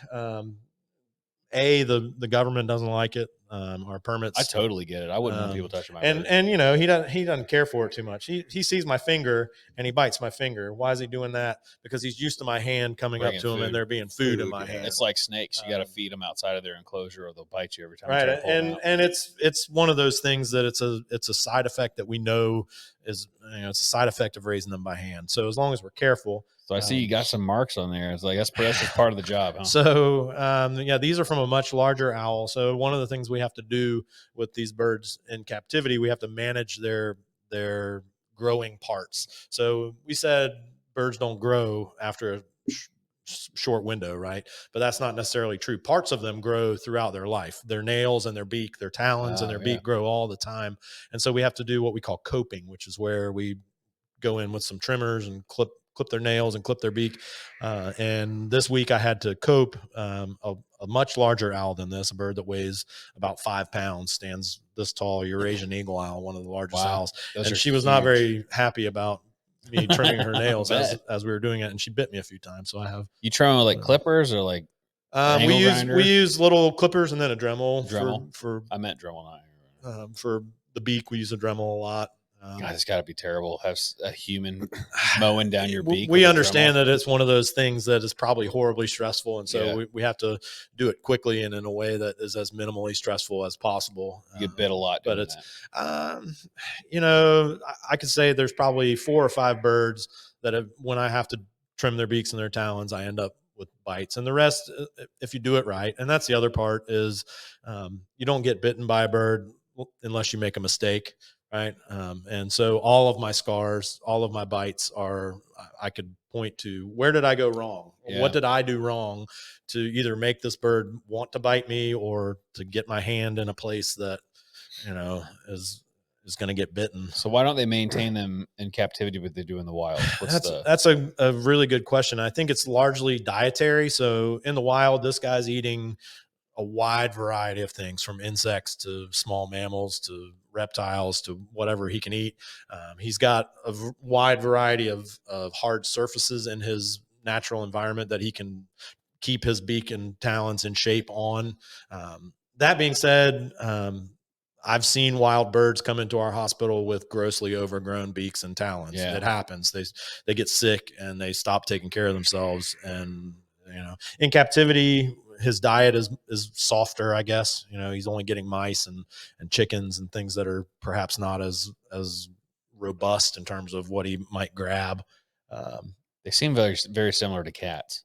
Speaker 3: The government doesn't like it. Our permits.
Speaker 2: I totally get it. I wouldn't want people touching my bird.
Speaker 3: And he doesn't care for it too much. He sees my finger and he bites my finger. Why is he doing that? Because he's used to my hand coming
Speaker 2: Bringing
Speaker 3: up to him,
Speaker 2: food.
Speaker 3: and there being food in my hand.
Speaker 2: It's like snakes. You got to feed them outside of their enclosure, or they'll bite you every time.
Speaker 3: Right.
Speaker 2: You try to pull them out.
Speaker 3: And it's one of those things that it's a side effect that we know is, it's a side effect of raising them by hand. So as long as we're careful.
Speaker 2: So I see you got some marks on there. It's like that's just part of the job, huh?
Speaker 3: So these are from a much larger owl. So one of the things we have to do with these birds in captivity, we have to manage their growing parts. So we said birds don't grow after a short window, right? But that's not necessarily true. Parts of them grow throughout their life. Their nails and their beak, their talons and their beak grow all the time. And so we have to do what we call coping, which is where we go in with some trimmers and clip their nails and clip their beak. And this week I had to cope a much larger owl than this, a bird that weighs about 5 pounds, stands this tall, Eurasian eagle owl, one of the largest owls. And she was not very happy about me trimming her nails as we were doing it. And she bit me a few times. So I have.
Speaker 2: You trim with like clippers or like
Speaker 3: we use little clippers and then a Dremel. For
Speaker 2: I meant Dremel, not
Speaker 3: for the beak, we use a Dremel a lot.
Speaker 2: God, it's got to be terrible. Have a human mowing down your beak.
Speaker 3: We understand that it's one of those things that is probably horribly stressful, and so we have to do it quickly and in a way that is as minimally stressful as possible.
Speaker 2: You get bit a lot,
Speaker 3: but it's I could say there's probably 4 or 5 birds that when I have to trim their beaks and their talons, I end up with bites, and the rest, if you do it right. And that's the other part is you don't get bitten by a bird unless you make a mistake. Right. And so all of my scars, all of my bites I could point to, where did I go wrong?
Speaker 2: Yeah.
Speaker 3: What did I do wrong to either make this bird want to bite me or to get my hand in a place that, is going to get bitten.
Speaker 2: So why don't they maintain them in captivity, but they do in the wild?
Speaker 3: That's a really good question. I think it's largely dietary. So in the wild, this guy's eating a wide variety of things, from insects to small mammals to reptiles to whatever he can eat. He's got a wide variety of hard surfaces in his natural environment that he can keep his beak and talons in shape on. That being said, I've seen wild birds come into our hospital with grossly overgrown beaks and talons.
Speaker 2: Yeah.
Speaker 3: It happens. They get sick and they stop taking care of themselves. And, in captivity, his diet is softer, I guess. He's only getting mice and chickens and things that are perhaps not as robust in terms of what he might grab.
Speaker 2: They seem very, very similar to cats.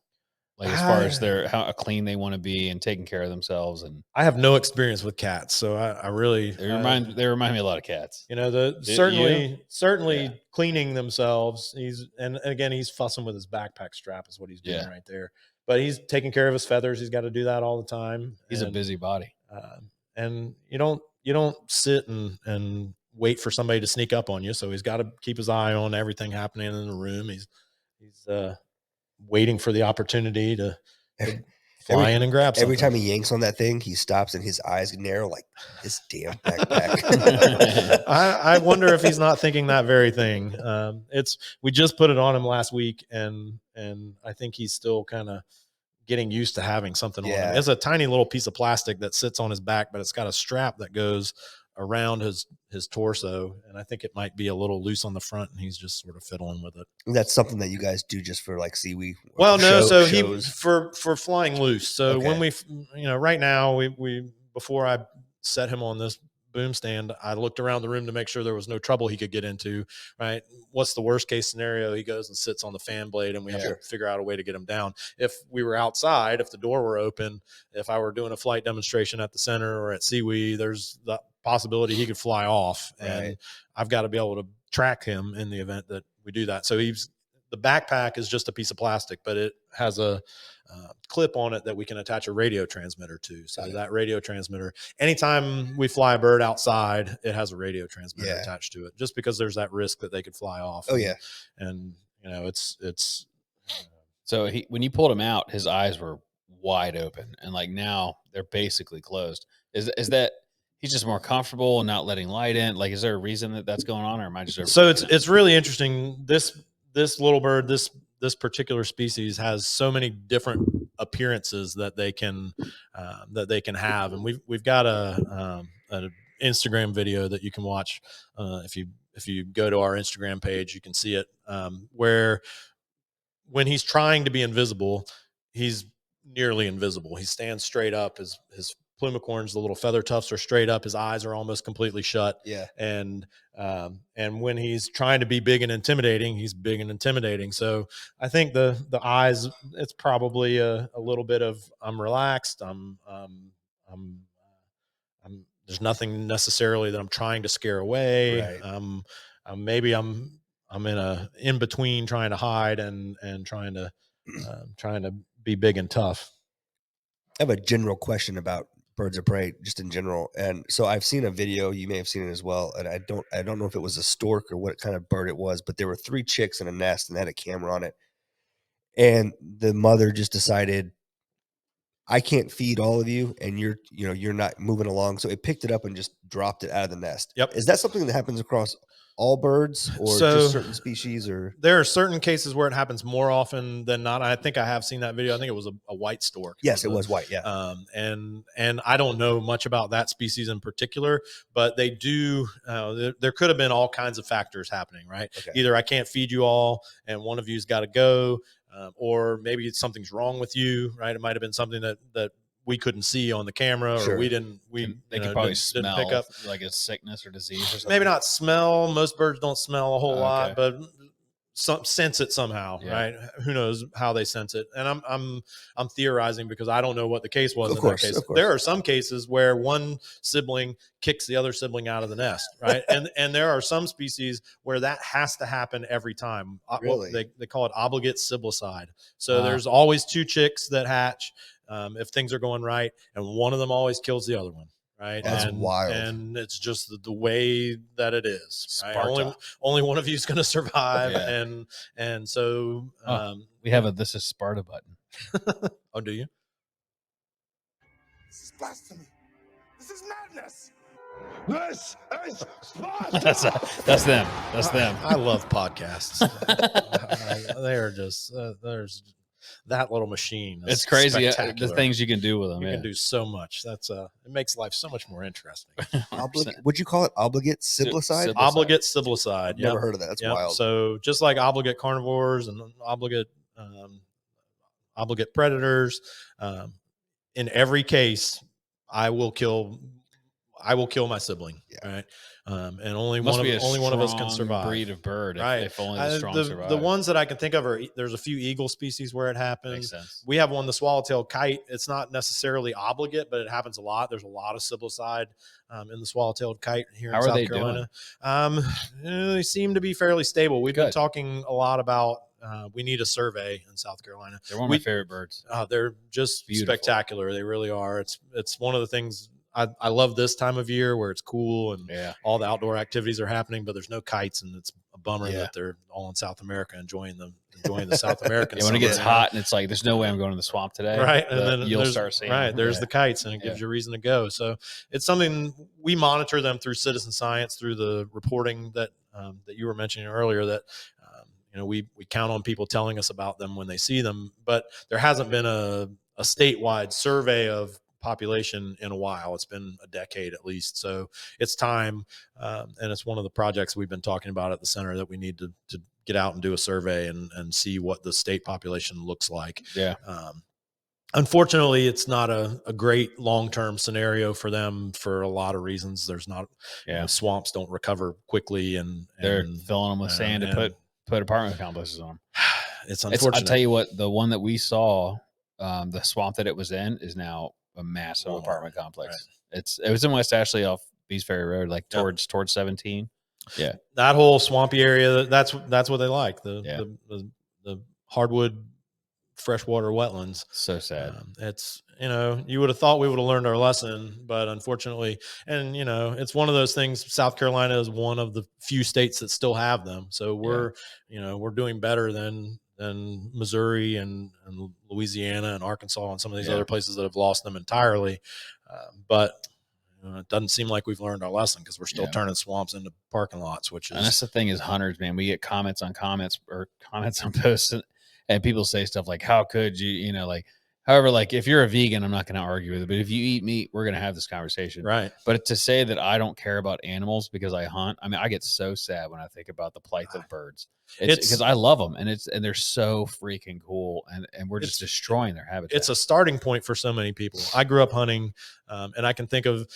Speaker 2: Like as far as how clean they want to be and taking care of themselves. And
Speaker 3: I have no experience with cats, so I really
Speaker 2: they remind me a lot of cats.
Speaker 3: You know, certainly cleaning themselves. And again, he's fussing with his backpack strap is what he's doing right there. But he's taking care of his feathers. He's got to do that all the time.
Speaker 2: He's a busybody.
Speaker 3: And you don't sit and wait for somebody to sneak up on you. So he's got to keep his eye on everything happening in the room. He's waiting for the opportunity to fly in and grab something.
Speaker 1: Every time he yanks on that thing, he stops and his eyes narrow like this damn backpack.
Speaker 3: I wonder if he's not thinking that very thing. We just put it on him last week, and I think he's still kind of getting used to having something on him. It's a tiny little piece of plastic that sits on his back, but it's got a strap that goes around his torso, and I think it might be a little loose on the front, and he's just sort of fiddling with it.
Speaker 1: That's something that you guys do just for like SEWE?
Speaker 3: Well, no, so shows? For flying loose. So when we, right now we before I set him on this boom stand, I looked around the room to make sure there was no trouble he could get into, right? What's the worst case scenario? He goes and sits on the fan blade, and we have to figure out a way to get him down. If we were outside, if the door were open, if I were doing a flight demonstration at the center or at SEWE, there's the possibility he could fly off, and I've got to be able to track him in the event that we do that. So the backpack is just a piece of plastic, but it has a clip on it that we can attach a radio transmitter to. So that radio transmitter, anytime we fly a bird outside, it has a radio transmitter attached to it, just because there's that risk that they could fly off. And it's
Speaker 2: so when you pulled him out, his eyes were wide open, and like now they're basically closed. Is that he's just more comfortable and not letting light in? Like, is there a reason that's going on, or am I just
Speaker 3: so it's really interesting. This little bird, this particular species has so many different appearances that they can have, and we've got an Instagram video that you can watch if you go to our Instagram page. You can see it where when he's trying to be invisible, he's nearly invisible. He stands straight up. His plumicorns, the little feather tufts, are straight up. His eyes are almost completely shut. And when he's trying to be big and intimidating, he's big and intimidating. So I think the eyes, it's probably a little bit of I'm relaxed. I'm there's nothing necessarily that I'm trying to scare away. Maybe I'm in between trying to hide and trying to be big and tough.
Speaker 1: I have a general question about birds of prey, just in general. And so I've seen a video, you may have seen it as well, and I don't know if it was a stork or what kind of bird it was, but there were 3 chicks in a nest and they had a camera on it. And the mother just decided, I can't feed all of you, and you're not moving along. So it picked it up and just dropped it out of the nest. Is that something that happens across all birds, or just certain species? Or
Speaker 3: there are certain cases where it happens more often than not. I think I have seen that video. I think it was a white stork.
Speaker 1: Yes, it was white.
Speaker 3: And I don't know much about that species in particular, but they do. There could have been all kinds of factors happening, right? Either I can't feed you all, and one of you's got to go, or maybe something's wrong with you, right? It might have been something that we couldn't see on the camera, or they
Speaker 2: could probably smell pick up like a sickness or disease or something.
Speaker 3: Maybe not smell. Most birds don't smell a whole lot, but sense it somehow, right? Who knows how they sense it? And I'm theorizing because I don't know what the case was in that case. There are some cases where one sibling kicks the other sibling out of the nest, right? and there are some species where that has to happen every time.
Speaker 1: Really?
Speaker 3: They call it obligate sibilicide. So there's always 2 chicks that hatch if things are going right, and one of them always kills the other one. Right.
Speaker 1: That's wild.
Speaker 3: And it's just the way that it is. Right? Only one of you is going to survive. And so
Speaker 2: we have this is Sparta button.
Speaker 3: Oh, do you?
Speaker 4: This is blasphemy. This is madness. This is Sparta.
Speaker 2: That's them. That's them.
Speaker 3: I love podcasts. They are just there's that little machine.
Speaker 2: It's crazy the things you can do with them.
Speaker 3: You can do so much. It makes life so much more interesting.
Speaker 1: Would you call it obligate sibilicide?
Speaker 3: Obligate sibilicide.
Speaker 1: I've never heard of that. That's wild.
Speaker 3: So just like obligate carnivores and obligate predators, in every case, I will kill I will kill my sibling.
Speaker 1: Yeah.
Speaker 3: Right. And only
Speaker 2: Must
Speaker 3: one
Speaker 2: be
Speaker 3: of
Speaker 2: a
Speaker 3: one of us can
Speaker 2: strong
Speaker 3: survive.
Speaker 2: breed of bird.
Speaker 3: Right.
Speaker 2: If only the strong survive.
Speaker 3: The ones that I can think of are, there's a few eagle species where it happens.
Speaker 2: Makes sense.
Speaker 3: We have one, the swallowtail kite. It's not necessarily obligate, but it happens a lot. There's a lot of sibilicide in the swallowtail kite here
Speaker 2: How
Speaker 3: in
Speaker 2: are
Speaker 3: South
Speaker 2: they
Speaker 3: Carolina. They seem to be fairly stable. We've been
Speaker 2: Good.
Speaker 3: talking a lot about we need a survey in South Carolina.
Speaker 2: They're one of my favorite birds.
Speaker 3: They're just
Speaker 2: Beautiful.
Speaker 3: spectacular. They really are. It's one of the things I love this time of year where it's cool and all the outdoor activities are happening, but there's no kites, and it's a bummer that they're all in South America enjoying the South American.
Speaker 2: When it gets hot and it's like, there's no way I'm going to the swamp today.
Speaker 3: Right. And then
Speaker 2: you'll start seeing
Speaker 3: there's the kites, and it gives you a reason to go. So it's something we monitor them through citizen science, through the reporting that you were mentioning earlier, that we count on people telling us about them when they see them, but there hasn't been a statewide survey of population in a while. It's been a decade at least. So it's time. And it's one of the projects we've been talking about at the center, that we need to get out and do a survey and see what the state population looks like.
Speaker 2: Yeah.
Speaker 3: Unfortunately, it's not a great long-term scenario for them for a lot of reasons. There's not, swamps don't recover quickly, and
Speaker 2: they're filling them with sand to put apartment complexes on them.
Speaker 3: It's unfortunate.
Speaker 2: I'll tell you what, the one that we saw, the swamp that it was in is now a massive apartment complex. Right. It was in West Ashley off Beast Ferry Road, like towards 17. Yeah.
Speaker 3: That whole swampy area, that's what they like. The hardwood freshwater wetlands.
Speaker 2: So sad.
Speaker 3: It's, you would have thought we would have learned our lesson, but unfortunately, and it's one of those things. South Carolina is one of the few states that still have them. So we're doing better than Missouri and Louisiana and Arkansas and some of these other places that have lost them entirely. But it doesn't seem like we've learned our lesson, because we're still turning swamps into parking lots, which is.
Speaker 2: And that's the thing, is hunters, man. We get comments on posts, and people say stuff like, "How could you?" However, like, if you're a vegan, I'm not going to argue with it. But if you eat meat, we're going to have this conversation.
Speaker 3: Right.
Speaker 2: But to say that I don't care about animals because I hunt, I mean, I get so sad when I think about the plight of birds. It's because I love them, and they're so freaking cool, and we're just destroying their habitat.
Speaker 3: It's a starting point for so many people. I grew up hunting, and I can think of,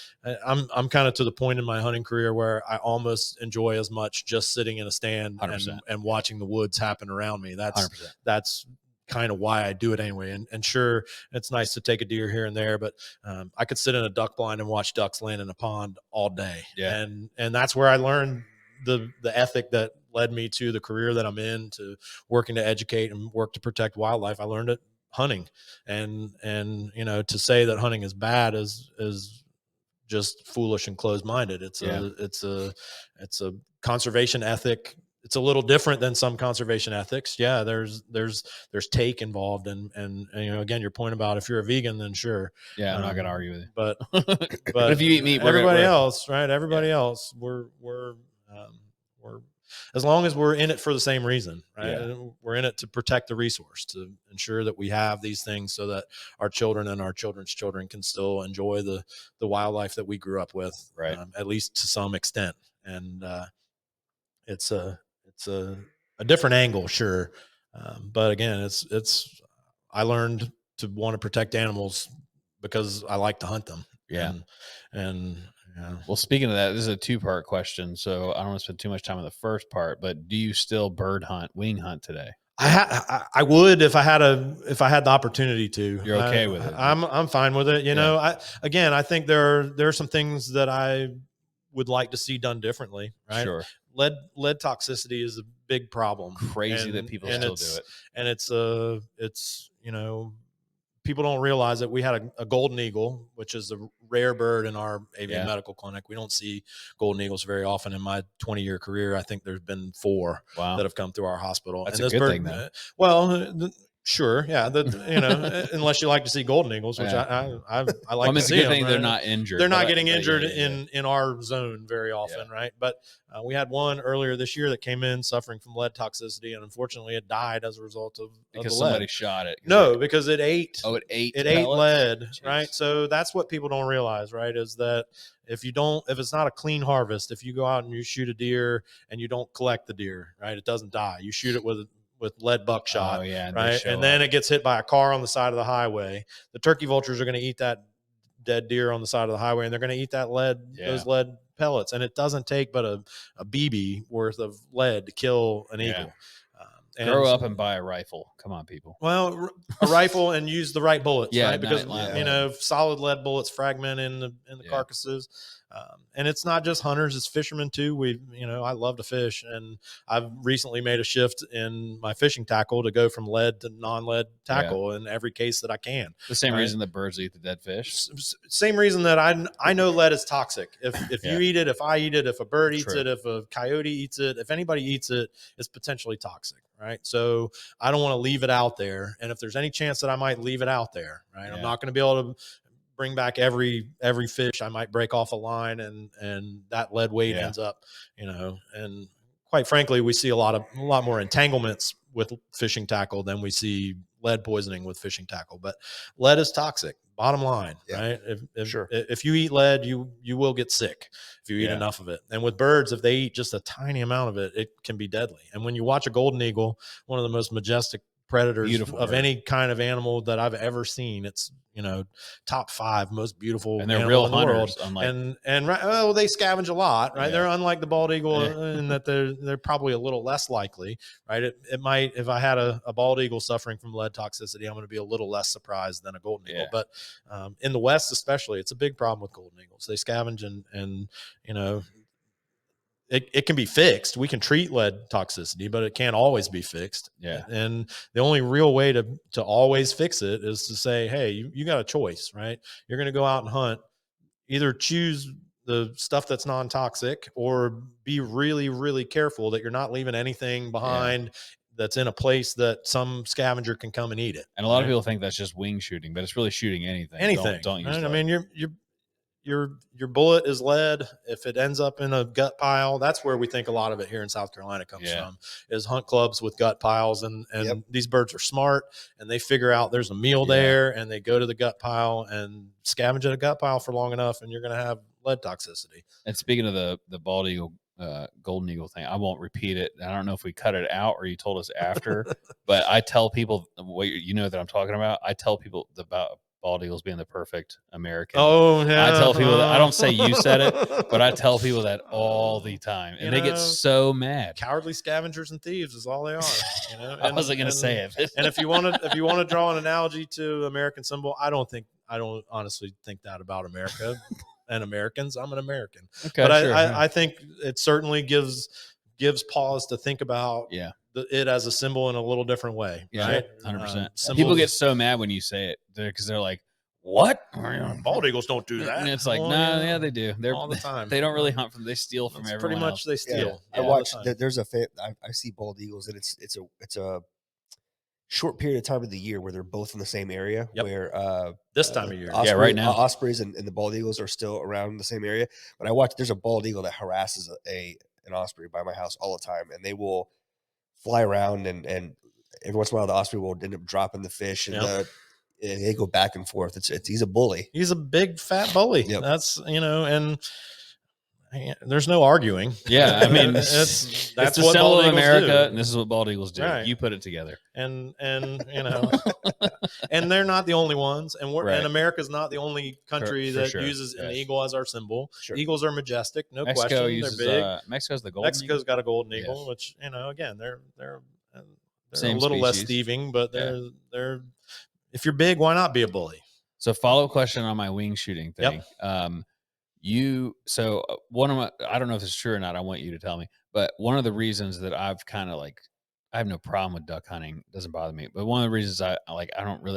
Speaker 3: I'm kind of to the point in my hunting career where I almost enjoy as much just sitting in a stand and watching the woods happen around me. That's kind of why I do it anyway. And sure, it's nice to take a deer here and there, but I could sit in a duck blind and watch ducks land in a pond all day.
Speaker 2: Yeah.
Speaker 3: And that's where I learned the ethic that led me to the career that I'm in, to working to educate and work to protect wildlife. I learned it hunting, and to say that hunting is bad is just foolish and closed-minded. It's a conservation ethic. It's a little different than some conservation ethics. Yeah, there's take involved, and again, your point about if you're a vegan, then sure.
Speaker 2: Yeah, I'm not gonna argue with you.
Speaker 3: But
Speaker 2: but if you eat meat,
Speaker 3: everybody else, we're as long as we're in it for the same reason, right?
Speaker 2: Yeah.
Speaker 3: We're in it to protect the resource, to ensure that we have these things so that our children and our children's children can still enjoy the wildlife that we grew up with,
Speaker 2: right?
Speaker 3: At least to some extent. And it's a different angle, sure, but again, it's I learned to want to protect animals because I like to hunt them.
Speaker 2: Yeah.
Speaker 3: And
Speaker 2: well, speaking of that, this is a 2-part question, so I don't want to spend too much time on the first part, but do you still wing hunt today?
Speaker 3: I would if I had the opportunity to.
Speaker 2: You're okay with it?
Speaker 3: I'm fine with it. I think there are some things that I would like to see done differently. Right.
Speaker 2: Sure.
Speaker 3: Lead toxicity is a big problem.
Speaker 2: Crazy that people still do it.
Speaker 3: And it's people don't realize that we had a golden eagle, which is a rare bird in our avian medical clinic. We don't see golden eagles very often. In my 20-year career, I think there's been 4 that have come through our hospital.
Speaker 2: That's
Speaker 3: and
Speaker 2: a good thing, though.
Speaker 3: Well, sure, yeah. Unless you like to see golden eagles, which I like to see.
Speaker 2: It's a good thing
Speaker 3: them,
Speaker 2: they're not injured.
Speaker 3: They're not getting injured in our zone very often, right? But we had one earlier this year that came in suffering from lead toxicity, and unfortunately, it died as a result of
Speaker 2: because
Speaker 3: the lead.
Speaker 2: Somebody shot it.
Speaker 3: No, because it ate.
Speaker 2: Oh, it ate.
Speaker 3: It ate lead,
Speaker 2: Jeez.
Speaker 3: right? So that's what people don't realize, right? Is that if it's not a clean harvest, if you go out and you shoot a deer and you don't collect the deer, right, it doesn't die. You shoot it with lead buckshot, right? And then it gets hit by a car on the side of the highway. The turkey vultures are going to eat that dead deer on the side of the highway, and they're going to eat that lead, those lead pellets. And it doesn't take but a BB worth of lead to kill an eagle.
Speaker 2: Grow up and buy a rifle. Come on, people.
Speaker 3: Well, a rifle and use the right bullets, right? Because
Speaker 2: not
Speaker 3: you know, solid lead bullets fragment in the carcasses. And it's not just hunters; it's fishermen too. I love to fish, and I've recently made a shift in my fishing tackle to go from lead to non-lead tackle in every case that I can.
Speaker 2: The same reason that birds eat the dead fish.
Speaker 3: Same reason that I know lead is toxic. If you eat it, if I eat it, if a bird eats it, if a coyote eats it, if anybody eats it, it's potentially toxic. Right. So I don't want to leave it out there. And if there's any chance that I might leave it out there, right, I'm not going to be able to bring back every fish. I might break off a line and that lead weight ends up, and quite frankly, we see a lot more entanglements with fishing tackle than we see lead poisoning with fishing tackle. But lead is toxic. Bottom line, right? If you eat lead, you will get sick if you eat enough of it. And with birds, if they eat just a tiny amount of it, it can be deadly. And when you watch a golden eagle, one of the most majestic predators of any kind of animal that I've ever seen, it's top 5 most beautiful,
Speaker 2: and they're real hunters,
Speaker 3: well, they scavenge a lot, right? They're unlike the bald eagle in that they're probably a little less likely, right? It might, if I had a bald eagle suffering from lead toxicity, I'm going to be a little less surprised than a golden eagle. But in the West especially, it's a big problem with golden eagles. They scavenge and it can be fixed. We can treat lead toxicity, but it can't always be fixed. Yeah. And the only real way to always fix it is to say, hey, you got a choice, right? You're going to go out and hunt. Either choose the stuff that's non-toxic or be really, really careful that you're not leaving anything behind that's in a place that some scavenger can come and eat it.
Speaker 2: And a lot of people think that's just wing shooting, but it's really shooting anything. Don't use
Speaker 3: right?
Speaker 2: lead.
Speaker 3: I mean, your bullet is lead. If it ends up in a gut pile, that's where we think a lot of it here in South Carolina comes from, is hunt clubs with gut piles. And these birds are smart and they figure out there's a meal there and they go to the gut pile and scavenge at a gut pile for long enough and you're going to have lead toxicity.
Speaker 2: And speaking of the bald eagle, golden eagle thing, I won't repeat it. I don't know if we cut it out or you told us after, but I tell people that I'm talking about. I tell people about bald eagles being the perfect American.
Speaker 3: Oh, yeah.
Speaker 2: I tell people that. I don't say you said it, but I tell people that all the time, and they get so mad.
Speaker 3: Cowardly scavengers and thieves is all they are.
Speaker 2: I wasn't going to say it.
Speaker 3: And if you want to draw an analogy to American symbol, I don't honestly think that about America and Americans. I'm an American, but I think it certainly gives pause to think about. It as a symbol in a little different way. Right?
Speaker 2: 100%. People get so mad when you say it because they're like, what?
Speaker 3: Bald eagles don't do that.
Speaker 2: And it's like, they do. They're all
Speaker 3: the time.
Speaker 2: They don't really hunt from, they steal from everyone.
Speaker 3: Pretty much they steal.
Speaker 1: I watch, there's I see bald eagles and it's a short period of time of the year where they're both in the same area where
Speaker 3: this time of year.
Speaker 2: Right now.
Speaker 1: Ospreys and the bald eagles are still around the same area. But I watch, there's a bald eagle that harasses an osprey by my house all the time, and they will fly around and every once in a while the osprey will end up dropping the fish and they go back and forth. He's a bully.
Speaker 3: He's a big fat bully. That's and there's no arguing.
Speaker 2: Yeah, I mean that's
Speaker 3: the
Speaker 2: what symbol of America,
Speaker 3: do.
Speaker 2: and this is what bald eagles do.
Speaker 3: Right.
Speaker 2: You put it together,
Speaker 3: and and they're not the only ones, and and America's not the only country that uses an eagle as our symbol. Eagles are majestic, no
Speaker 2: Mexico
Speaker 3: question.
Speaker 2: Uses,
Speaker 3: they're big.
Speaker 2: Mexico's the golden.
Speaker 3: Mexico's got a golden eagle, which again they're
Speaker 2: same
Speaker 3: a little
Speaker 2: species.
Speaker 3: less thieving, but they're if you're big, why not be a bully?
Speaker 2: So follow-up question on my wing shooting thing. One of my, I don't know if it's true or not, I want you to tell me, but one of the reasons that I've kind of I have no problem with duck hunting, it doesn't bother me, but one of the reasons I'm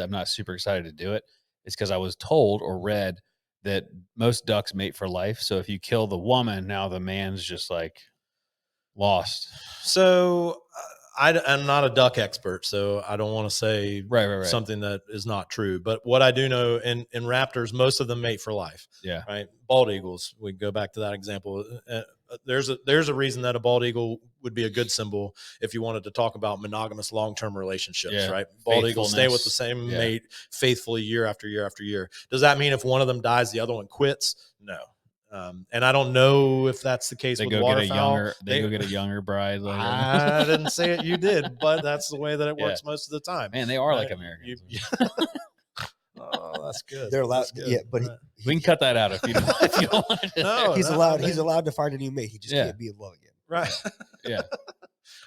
Speaker 2: not super excited to do it is because I was told or read that most ducks mate for life. So if you kill the woman, now the man's just lost.
Speaker 3: So I'm not a duck expert, so I don't want to say
Speaker 2: right.
Speaker 3: something that is not true. But what I do know, in raptors, most of them mate for life. Yeah. Right. Bald eagles, we go back to that example. There's a reason that a bald eagle would be a good symbol if you wanted to talk about monogamous long-term relationships, right? Bald eagles stay with the same mate faithfully year after year after year. Does that mean if one of them dies, the other one quits? No. And I don't know if that's the case with waterfowl.
Speaker 2: They go get a younger bride.
Speaker 3: I didn't say it. You did, but that's the way that it works most of the time.
Speaker 2: Man, they are like Americans.
Speaker 3: that's good.
Speaker 1: They're allowed.
Speaker 3: That's good.
Speaker 1: Yeah, but
Speaker 3: Right.
Speaker 2: We can cut that out if you don't, if you don't want it.
Speaker 3: No,
Speaker 1: he's
Speaker 3: no,
Speaker 1: allowed.
Speaker 3: I
Speaker 1: He's
Speaker 3: mean-
Speaker 1: allowed to find a new mate. He just
Speaker 2: Yeah.
Speaker 1: can't be in love again.
Speaker 3: Right.
Speaker 2: Yeah.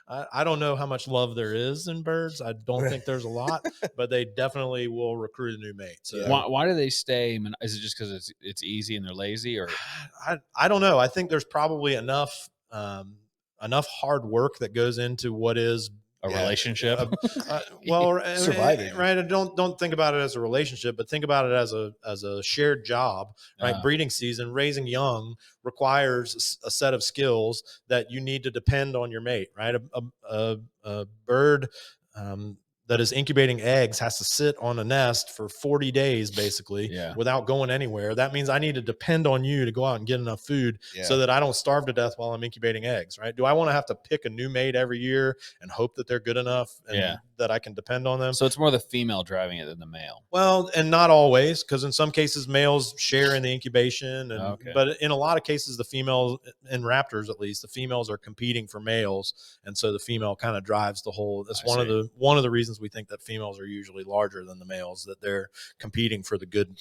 Speaker 3: I don't know how much love there is in birds. I don't think there's a lot, but they definitely will recruit a new mate. So
Speaker 1: Yeah.
Speaker 2: Why do they stay? Is it just because it's easy and they're lazy, or
Speaker 3: I don't know. I think there's probably enough hard work that goes into what is
Speaker 2: a
Speaker 1: Yeah.
Speaker 2: relationship?
Speaker 3: well,
Speaker 1: Surviving.
Speaker 3: right? Don't think about it as a relationship, but think about it as a shared job, right?
Speaker 2: Ah.
Speaker 3: Breeding season, raising young requires a set of skills that you need to depend on your mate, right? A bird that is incubating eggs has to sit on a nest for 40 days basically
Speaker 2: Yeah.
Speaker 3: without going anywhere. That means I need to depend on you to go out and get enough food so that I don't starve to death while I'm incubating eggs, right? Do I want to have to pick a new mate every year and hope that they're good enough and that I can depend on them?
Speaker 2: So it's more the female driving it than the male.
Speaker 3: Well, and not always, because in some cases males share in the incubation, and
Speaker 2: Okay.
Speaker 3: but in a lot of cases the females, in raptors at least, the females are competing for males, and so the female kind of drives the whole. That's one of the reasons we think that females are usually larger than the males, that they're competing for the good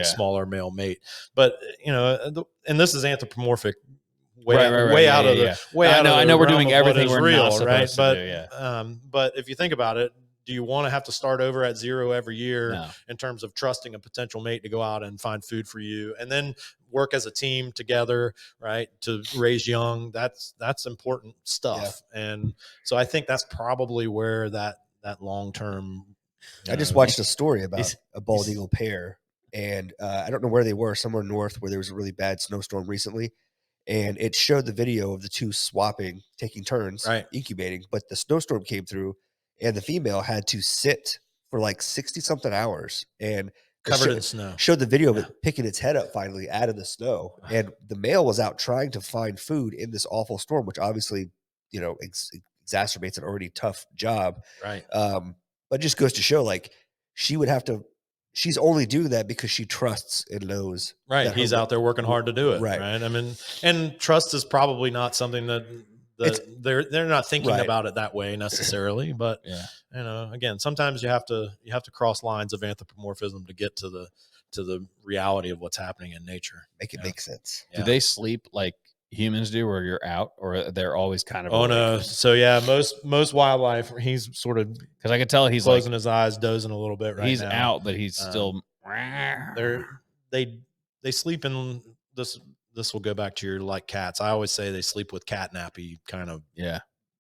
Speaker 3: smaller male mate. But and this is anthropomorphic. Way out of the way out of the
Speaker 2: I know we're
Speaker 3: realm
Speaker 2: doing
Speaker 3: of what
Speaker 2: everything
Speaker 3: is
Speaker 2: we're
Speaker 3: real,
Speaker 2: not supposed
Speaker 3: right?
Speaker 2: to
Speaker 3: But
Speaker 2: do, yeah.
Speaker 3: But if you think about it, do you want to have to start over at zero every year
Speaker 2: No.
Speaker 3: in terms of trusting a potential mate to go out and find food for you and then work as a team together, right? To raise young, that's important stuff. And so I think that's probably where that long-term.
Speaker 1: I just watched a story about a bald eagle pair, and I don't know where they were, somewhere north where there was a really bad snowstorm recently. And it showed the video of the two swapping, taking turns, incubating. But the snowstorm came through, and the female had to sit for like 60 something hours and
Speaker 3: covered in snow.
Speaker 1: Showed the video of it picking its head up finally out of the snow. And the male was out trying to find food in this awful storm, which obviously, exacerbates an already tough job.
Speaker 3: Right.
Speaker 1: But it just goes to show, like, she would have to. She's only doing that because she trusts and knows.
Speaker 3: Right. He's out there working hard to do it.
Speaker 1: Right.
Speaker 3: I mean, and trust is probably not something that they're not thinking about it that way necessarily. But again, sometimes you have to cross lines of anthropomorphism to get to the reality of what's happening in nature.
Speaker 1: Make it make sense.
Speaker 2: Do they sleep like humans do, where you're out, or they're always kind of
Speaker 3: awake?
Speaker 2: No,
Speaker 3: so most wildlife, he's sort of,
Speaker 2: because I could tell he's
Speaker 3: closing his eyes, dozing a little bit
Speaker 2: he's
Speaker 3: now.
Speaker 2: out, but he's still
Speaker 3: they sleep in this will go back to your, like, cats. I always say they sleep with catnappy kind of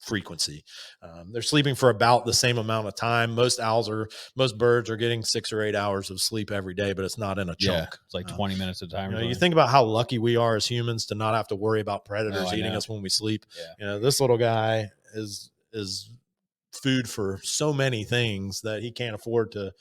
Speaker 3: frequency. They're sleeping for about the same amount of time. Most birds are getting 6 or 8 hours of sleep every day, but it's not in a chunk.
Speaker 2: It's like 20 minutes at a time.
Speaker 3: You think about how lucky we are as humans to not have to worry about predators eating us when we sleep. This little guy is food for so many things that he can't afford to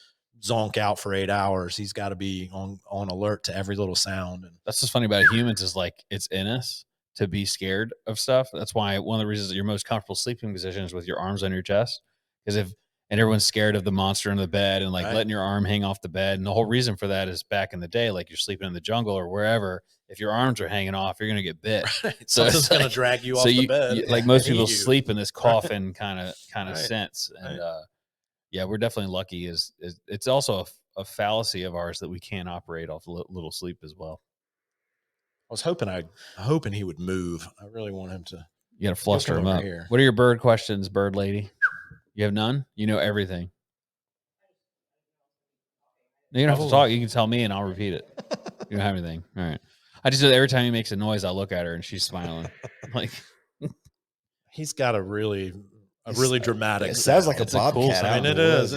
Speaker 3: zonk out for 8 hours. He's got to be on alert to every little sound. And
Speaker 2: that's what's funny about humans is, like, it's in us to be scared of stuff. That's why one of the reasons that your most comfortable sleeping position is with your arms on your chest, because everyone's scared of the monster in the bed and letting your arm hang off the bed. And the whole reason for that is back in the day, like, you're sleeping in the jungle or wherever, if your arms are hanging off, you're going to get bit.
Speaker 3: So something's going to drag you off the bed.
Speaker 2: Like most people sleep in this coffin kind of sense. And we're definitely lucky. It's also a fallacy of ours that we can't operate off little sleep as well.
Speaker 3: I was hoping he would move. I really want him to.
Speaker 2: You got to fluster him up. Here. What are your bird questions, bird lady? You have none? You know everything. No, you don't have to talk. You can tell me and I'll repeat it. You don't have anything. All right. I just, every time he makes a noise, I look at her and she's smiling. Like,
Speaker 3: he's got a really dramatic.
Speaker 1: It sounds like a bobcat.
Speaker 2: Cool sound.
Speaker 3: I mean, it is.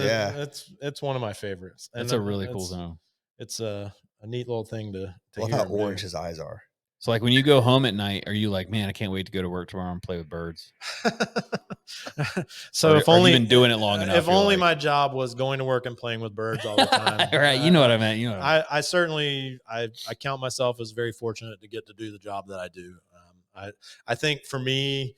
Speaker 3: It's one of my favorites.
Speaker 2: It's a really cool sound.
Speaker 3: It's a neat little thing to
Speaker 1: I love
Speaker 3: hear.
Speaker 1: how orange his eyes are.
Speaker 2: So, like, when you go home at night, are you like, man, I can't wait to go to work tomorrow and play with birds?
Speaker 3: So if only
Speaker 2: you've been doing it long enough.
Speaker 3: If only my job was going to work and playing with birds all the time.
Speaker 2: Right. You know what I meant.
Speaker 3: I certainly count myself as very fortunate to get to do the job that I do. I think for me,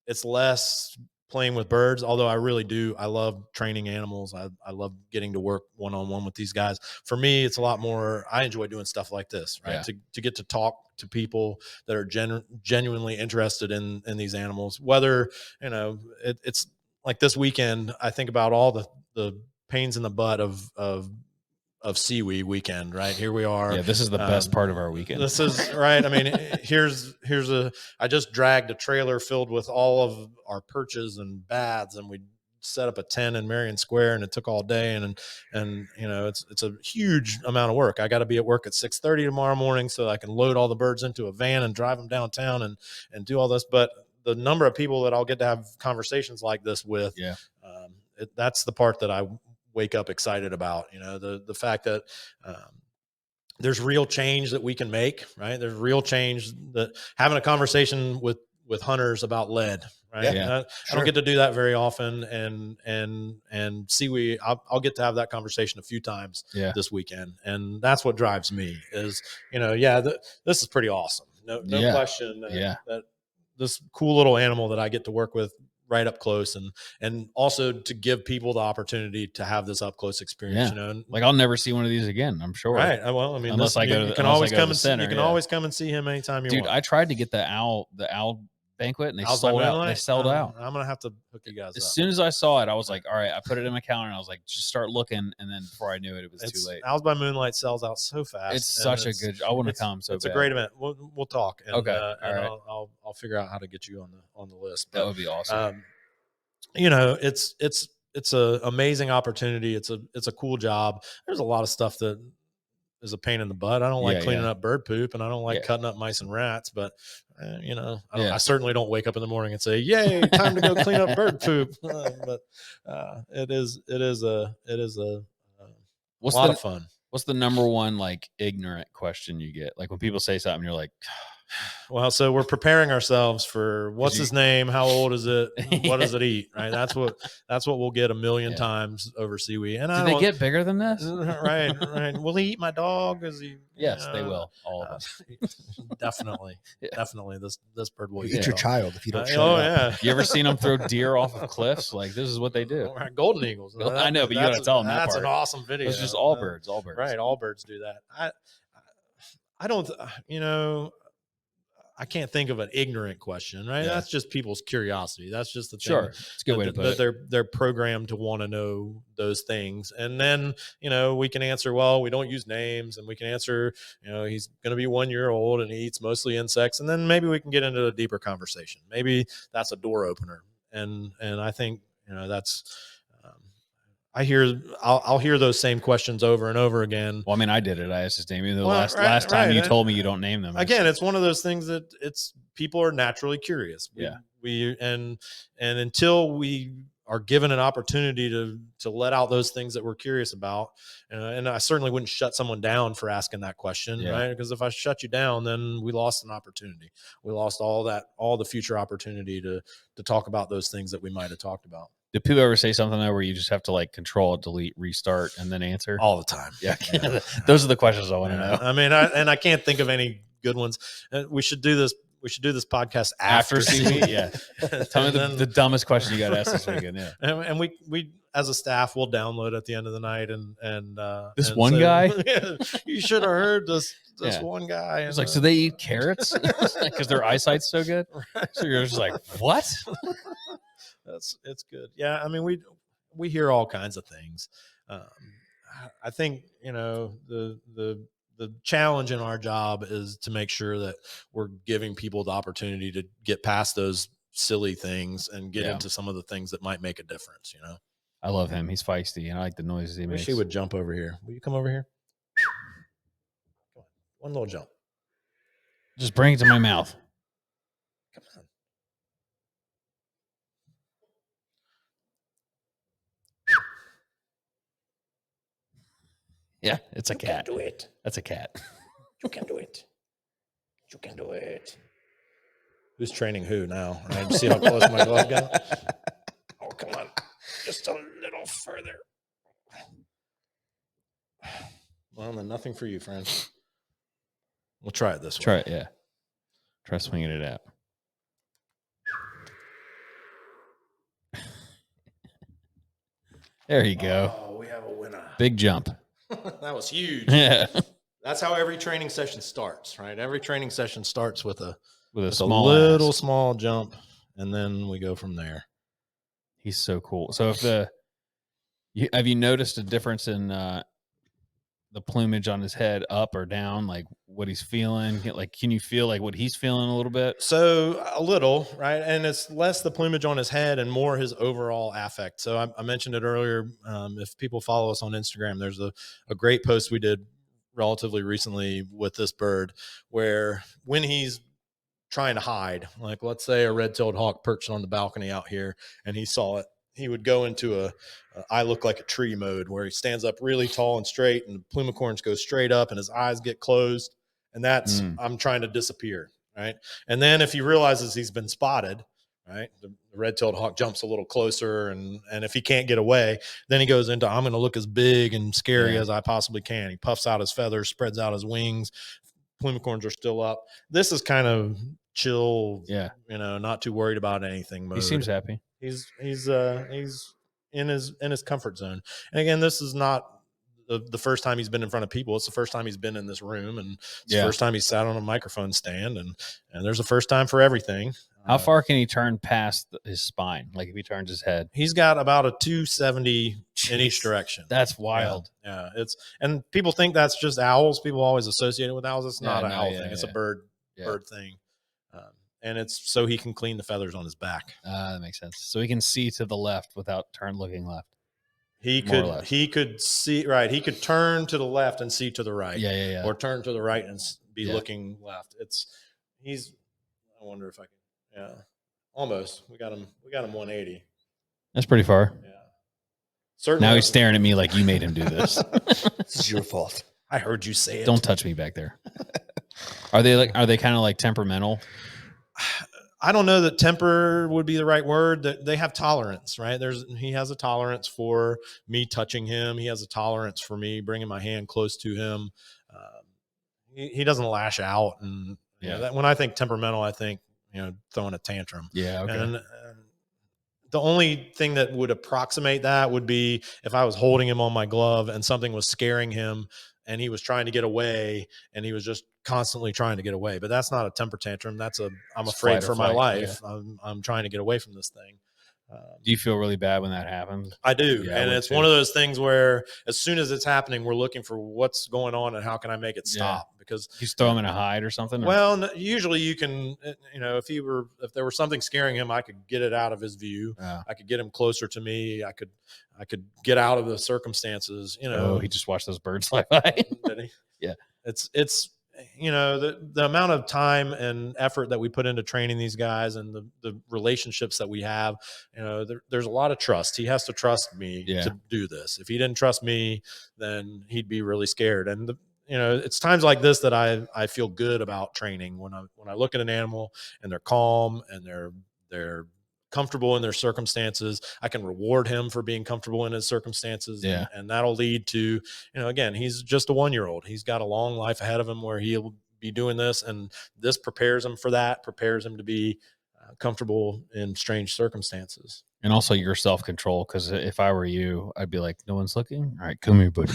Speaker 3: it's less playing with birds, although I really do. I love training animals. I love getting to work one-on-one with these guys. For me, it's a lot more, I enjoy doing stuff like this, right?
Speaker 2: Yeah.
Speaker 3: To get to talk to people that are genuinely interested in these animals, whether, it's like this weekend, I think about all the pains in the butt of of SEWE weekend, right? Here we are.
Speaker 2: Yeah, this is the best part of our weekend.
Speaker 3: This is right. I mean, I just dragged a trailer filled with all of our perches and baths, and we set up a tent in Marion Square, and it took all day. And you know, it's a huge amount of work. I got to be at work at 6:30 tomorrow morning so I can load all the birds into a van and drive them downtown and do all this. But the number of people that I'll get to have conversations like this with, that's the part that I wake up excited about. You know, the fact that there's real change that we can make, right? There's real change that having a conversation with hunters about lead, right?
Speaker 2: Yeah,
Speaker 3: I don't get to do that very often. And SEWE, I'll get to have that conversation a few times this weekend. And that's what drives me is, you know, this is pretty awesome. No question that this cool little animal that I get to work with right up close, and also to give people the opportunity to have this up close experience. You know,
Speaker 2: like I'll never see one of these again, I'm sure.
Speaker 3: Right. Well, I mean,
Speaker 2: unless
Speaker 3: you can always come and see, you can always come and see him anytime you want.
Speaker 2: Dude, I tried to get the owl banquet, and they sold out. They sold out.
Speaker 3: I'm gonna have to hook you guys up.
Speaker 2: As soon as I saw it, I was like, all right, I put it in my calendar, and I was like, just start looking. And then before I knew it, it was too late.
Speaker 3: Owls by Moonlight sells out so fast.
Speaker 2: It's such a good. I want to come. So
Speaker 3: it's a great event. We'll talk. And,
Speaker 2: okay.
Speaker 3: All right. I'll figure out how to get you on the list.
Speaker 2: That would be awesome.
Speaker 3: You know, it's a amazing opportunity. It's a cool job. There's a lot of stuff that is a pain in the butt. I don't like cleaning up bird poop, and I don't like cutting up mice and rats, but you know, I certainly don't wake up in the morning and say, "Yay, time to go clean up bird poop." But it is a lot of fun.
Speaker 2: What's the number one like ignorant question you get? Like when people say something, you're like,
Speaker 3: well, so we're preparing ourselves for what's his name, how old is it, what does it eat, right? That's what we'll get a million times over SEWE. And
Speaker 2: do they get bigger than this?
Speaker 3: Right. Will he eat my dog? Is he?
Speaker 2: Yes, they will. All of us.
Speaker 3: Definitely. This bird will
Speaker 1: eat your child if you don't. Shut up.
Speaker 2: You ever seen them throw deer off of cliffs? Like this is what they do.
Speaker 3: Golden eagles.
Speaker 2: I know, but you got to tell them
Speaker 3: that's
Speaker 2: that part.
Speaker 3: An awesome video.
Speaker 2: It's just all birds.
Speaker 3: Right. All birds do that. I don't. You know. I can't think of an ignorant question, right? Yeah. That's just people's curiosity. That's just the thing.
Speaker 2: Sure. It's a good way to put it.
Speaker 3: They're programmed to want to know those things. And then, you know, we can answer, well, we don't use names, and we can answer, you know, he's going to be 1 year old and he eats mostly insects. And then maybe we can get into a deeper conversation. Maybe that's a door opener. And I think, you know, that's, I'll hear those same questions over and over again.
Speaker 2: Well, I mean, I did it. I asked his name. Even though last time you told me you don't name them.
Speaker 3: Again, it's one of those things that people are naturally curious. And until we are given an opportunity to let out those things that we're curious about, and I certainly wouldn't shut someone down for asking that question, right? Because if I shut you down, then we lost an opportunity. We lost all the future opportunity to talk about those things that we might have talked about.
Speaker 2: Do people ever say something there where you just have to like control, delete, restart, and then answer?
Speaker 3: All the time.
Speaker 2: Yeah. Those are the questions I want to know.
Speaker 3: I mean, I can't think of any good ones. We should do this podcast after
Speaker 2: SEWE. Yeah. Tell me the dumbest question you got asked this weekend. Yeah.
Speaker 3: And we as a staff will download at the end of the night and
Speaker 2: this one guy.
Speaker 3: You should have heard this one guy.
Speaker 2: It's like, so they eat carrots because their eyesight's so good. Right. So you're just like, what?
Speaker 3: It's good. Yeah. I mean, we hear all kinds of things. I think, you know, the challenge in our job is to make sure that we're giving people the opportunity to get past those silly things and get into some of the things that might make a difference. You know,
Speaker 2: I love him. He's feisty, and I like the noises he makes.
Speaker 3: Wish he would jump over here. Will you come over here? Come on. One little jump.
Speaker 2: Just bring it to my mouth.
Speaker 3: Come on.
Speaker 2: Yeah, it's a cat.
Speaker 3: You can do it.
Speaker 2: That's a cat.
Speaker 3: You can do it. You can do it. Who's training who now? Right? See how close my glove got? Oh, come on. Just a little further. Well, then nothing for you, friend. We'll try it this way.
Speaker 2: Try it, yeah. Try swinging it out. There you go.
Speaker 3: Oh, we have a winner.
Speaker 2: Big jump.
Speaker 3: That was huge.
Speaker 2: Yeah.
Speaker 3: That's how every training session starts, right? Every training session starts with a small jump, and then we go from there.
Speaker 2: He's so cool. So have you noticed a difference in the plumage on his head up or down, like what he's feeling? Like, can you feel like what he's feeling a little bit?
Speaker 3: So a little, right? And it's less the plumage on his head and more his overall affect. So I mentioned it earlier. If people follow us on Instagram, there's a great post we did relatively recently with this bird where when he's trying to hide, like let's say a red-tailed hawk perched on the balcony out here and he saw it, he would go into a I look like a tree mode where he stands up really tall and straight and the plumicorns go straight up and his eyes get closed. And that's, I'm trying to disappear. Right. And then if he realizes he's been spotted, right, the red-tailed hawk jumps a little closer. And if he can't get away, then he goes into, I'm going to look as big and scary as I possibly can. He puffs out his feathers, spreads out his wings. Plumicorns are still up. This is kind of chill.
Speaker 2: Yeah.
Speaker 3: You know, not too worried about anything mode.
Speaker 2: He seems happy.
Speaker 3: He's in his comfort zone. And again, this is not the first time he's been in front of people. It's the first time he's been in this room, and it's the first time he's sat on a microphone stand. And there's a first time for everything.
Speaker 2: How far can he turn past his spine? Like if he turns his head,
Speaker 3: he's got about a 270 in each direction.
Speaker 2: That's wild.
Speaker 3: Yeah, and people think that's just owls. People always associate it with owls. It's not an owl thing. It's a bird thing. And it's so he can clean the feathers on his back.
Speaker 2: That makes sense. So he can see to the left without looking left.
Speaker 3: He could see, right. He could turn to the left and see to the right.
Speaker 2: Yeah.
Speaker 3: Or turn to the right and be looking left. I wonder if I can. Yeah, almost. We got him 180.
Speaker 2: That's pretty far.
Speaker 3: Yeah. Certainly.
Speaker 2: Now he's staring at me like you made him do this.
Speaker 1: This is your fault.
Speaker 3: I heard you say it.
Speaker 2: Don't touch me back there. Are they kind of like temperamental?
Speaker 3: I don't know that temper would be the right word. That they have tolerance, right? He has a tolerance for me touching him. He has a tolerance for me bringing my hand close to him. He doesn't lash out, and when I think temperamental, I think throwing a tantrum.
Speaker 2: Yeah, okay.
Speaker 3: And the only thing that would approximate that would be if I was holding him on my glove and something was scaring him and he was trying to get away and he was just constantly trying to get away. But that's not a temper tantrum. I'm afraid for my life. Yeah. I'm trying to get away from this thing.
Speaker 2: Do you feel really bad when that happens?
Speaker 3: I do. Yeah, and it's one of those things where as soon as it's happening, we're looking for what's going on and how can I make it stop? Because
Speaker 2: you throw him in a hide or something.
Speaker 3: Well, usually you can, if there was something scaring him, I could get it out of his view. I could get him closer to me. I could get out of the circumstances,
Speaker 2: he just watched those birds fly by. Yeah.
Speaker 3: It's the amount of time and effort that we put into training these guys and the relationships that we have, there's a lot of trust. He has to trust me to do this. If he didn't trust me, then he'd be really scared. And it's times like this that I feel good about training when I look at an animal and they're calm and they're comfortable in their circumstances. I can reward him for being comfortable in his circumstances. And that'll lead to, again, he's just a 1-year-old. He's got a long life ahead of him where he'll be doing this. And this prepares him for that, prepares him to be comfortable in strange circumstances.
Speaker 2: And also your self-control, because if I were you, I'd be like, no one's looking. All right, come here, buddy.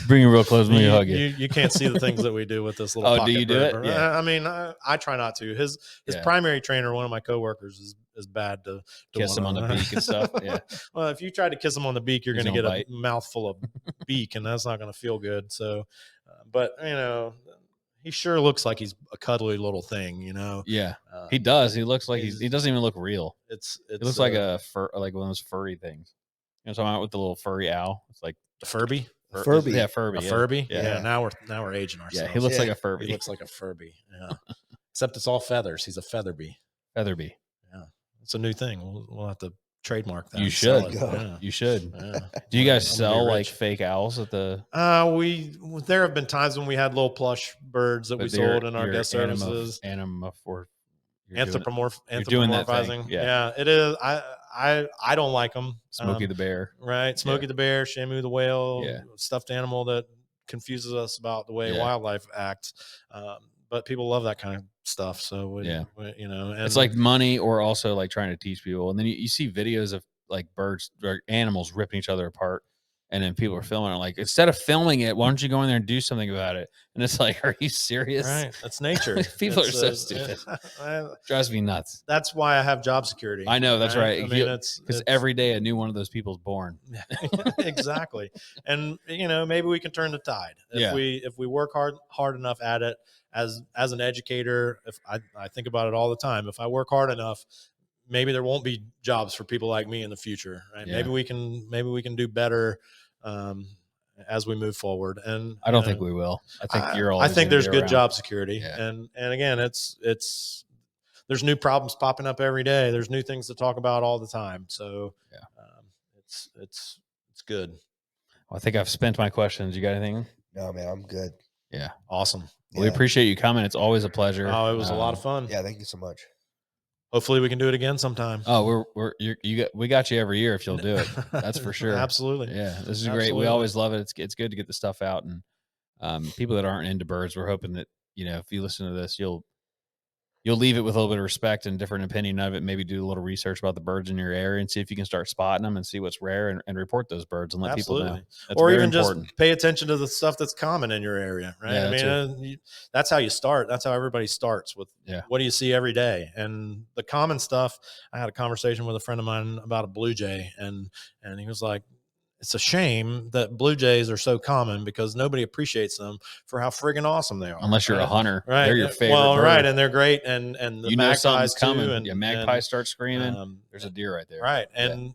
Speaker 2: Bring it real close. Let me hug you.
Speaker 3: You can't see the things that we do with this little.
Speaker 2: Oh, do you do it?
Speaker 3: Yeah. I mean, I try not to. His primary trainer, one of my coworkers, is bad to
Speaker 2: kiss him on the beak and stuff. Yeah.
Speaker 3: Well, if you try to kiss him on the beak, you're going to get a mouthful of beak, and that's not going to feel good. So, but he sure looks like he's a cuddly little thing,
Speaker 2: Yeah, he does. He looks like he doesn't even look real.
Speaker 3: It
Speaker 2: looks like a fur, like one of those furry things. What I'm talking about with the little furry owl. It's like
Speaker 3: the Furby.
Speaker 1: Furby.
Speaker 2: Yeah, Furby.
Speaker 3: A Furby. Yeah. Now we're aging ourselves.
Speaker 2: Yeah, he looks like a Furby.
Speaker 3: He looks like a Furby. Yeah. Except it's all feathers. He's a Featherbee.
Speaker 2: Featherbee.
Speaker 3: Yeah, it's a new thing. We'll have to trademark that.
Speaker 2: You should.
Speaker 3: Yeah.
Speaker 2: You should.
Speaker 3: Yeah.
Speaker 2: Do you guys sell like fake owls at the?
Speaker 3: There have been times when we had little plush birds that we sold in our guest services. Anthropomorphizing. Yeah, it is. I don't like them.
Speaker 2: Smokey the Bear.
Speaker 3: Right. Smokey the Bear, Shamu the whale, stuffed animal that confuses us about the way wildlife acts. But people love that kind of stuff. So and
Speaker 2: it's like money, or also like trying to teach people. And then you see videos of like birds or animals ripping each other apart. And then people are filming it. Like, instead of filming it, why don't you go in there and do something about it? And it's like, are you serious?
Speaker 3: Right. That's nature.
Speaker 2: People are
Speaker 3: It's,
Speaker 2: so stupid. Drives me nuts.
Speaker 3: That's why I have job security.
Speaker 2: I know, that's right.
Speaker 3: I mean, it's
Speaker 2: because every day a new one of those people's born.
Speaker 3: Exactly. And maybe we can turn the tide if we work hard enough at it. As an educator, if I think about it all the time, if I work hard enough, maybe there won't be jobs for people like me in the future. Right?
Speaker 2: Yeah.
Speaker 3: Maybe we can do better as we move forward. And
Speaker 2: I don't think we will. I think you're
Speaker 3: I think there's good
Speaker 2: around.
Speaker 3: job security.
Speaker 2: Yeah.
Speaker 3: And again, it's there's new problems popping up every day. There's new things to talk about all the time. So it's good.
Speaker 2: Well, I think I've spent my questions. You got anything?
Speaker 1: No, man, I'm good.
Speaker 2: Yeah.
Speaker 3: Awesome.
Speaker 2: Well, we appreciate you coming. It's always a pleasure.
Speaker 3: Oh, it was a lot of fun.
Speaker 1: Yeah, thank you so much.
Speaker 3: Hopefully we can do it again sometime.
Speaker 2: Oh, we got you every year if you'll do it. That's for sure.
Speaker 3: Absolutely.
Speaker 2: Yeah, this is great. We always love it. It's good to get the stuff out, and people that aren't into birds, we're hoping that if you listen to this, you'll leave it with a little bit of respect and different opinion of it. Maybe do a little research about the birds in your area and see if you can start spotting them and see what's rare and report those birds and let people know. That's
Speaker 3: or even
Speaker 2: important.
Speaker 3: just pay attention to the stuff that's common in your area, right?
Speaker 2: Yeah,
Speaker 3: that's how you start. That's how everybody starts with what do you see every day? And the common stuff, I had a conversation with a friend of mine about a blue jay, and he was like, it's a shame that blue jays are so common because nobody appreciates them for how friggin' awesome they are.
Speaker 2: Unless you're a hunter,
Speaker 3: right?
Speaker 2: They're your favorite.
Speaker 3: Well,
Speaker 2: bird.
Speaker 3: Right, and they're great, and the magpies
Speaker 2: coming.
Speaker 3: too, and
Speaker 2: magpies start screaming. There's a deer right there,
Speaker 3: right? And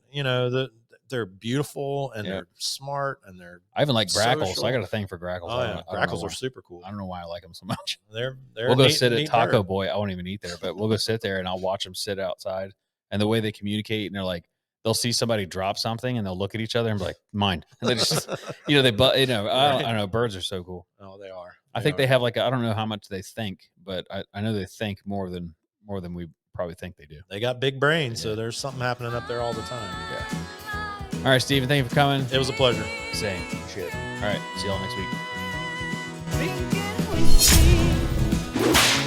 Speaker 3: they're beautiful and they're smart and they're.
Speaker 2: I even like grackles.
Speaker 3: social.
Speaker 2: So I got a thing for grackles.
Speaker 3: Oh yeah, grackles are super cool.
Speaker 2: I don't know why I like them so much.
Speaker 3: We'll
Speaker 2: go sit at Taco Boy. I won't even eat there, but we'll go sit there and I'll watch them sit outside. And the way they communicate, and they're like, they'll see somebody drop something and they'll look at each other and be like, mine. And they just, I don't know. Birds are so cool.
Speaker 3: Oh, they are.
Speaker 2: I think they have I don't know how much they think, but I know they think more than we probably think they do.
Speaker 3: They got big brains, so there's something happening up there all the time.
Speaker 2: Yeah. All right, Steven, thank you for coming.
Speaker 3: It was a pleasure.
Speaker 2: Same.
Speaker 1: Shit.
Speaker 2: All right, see y'all next week.
Speaker 5: Thinking we see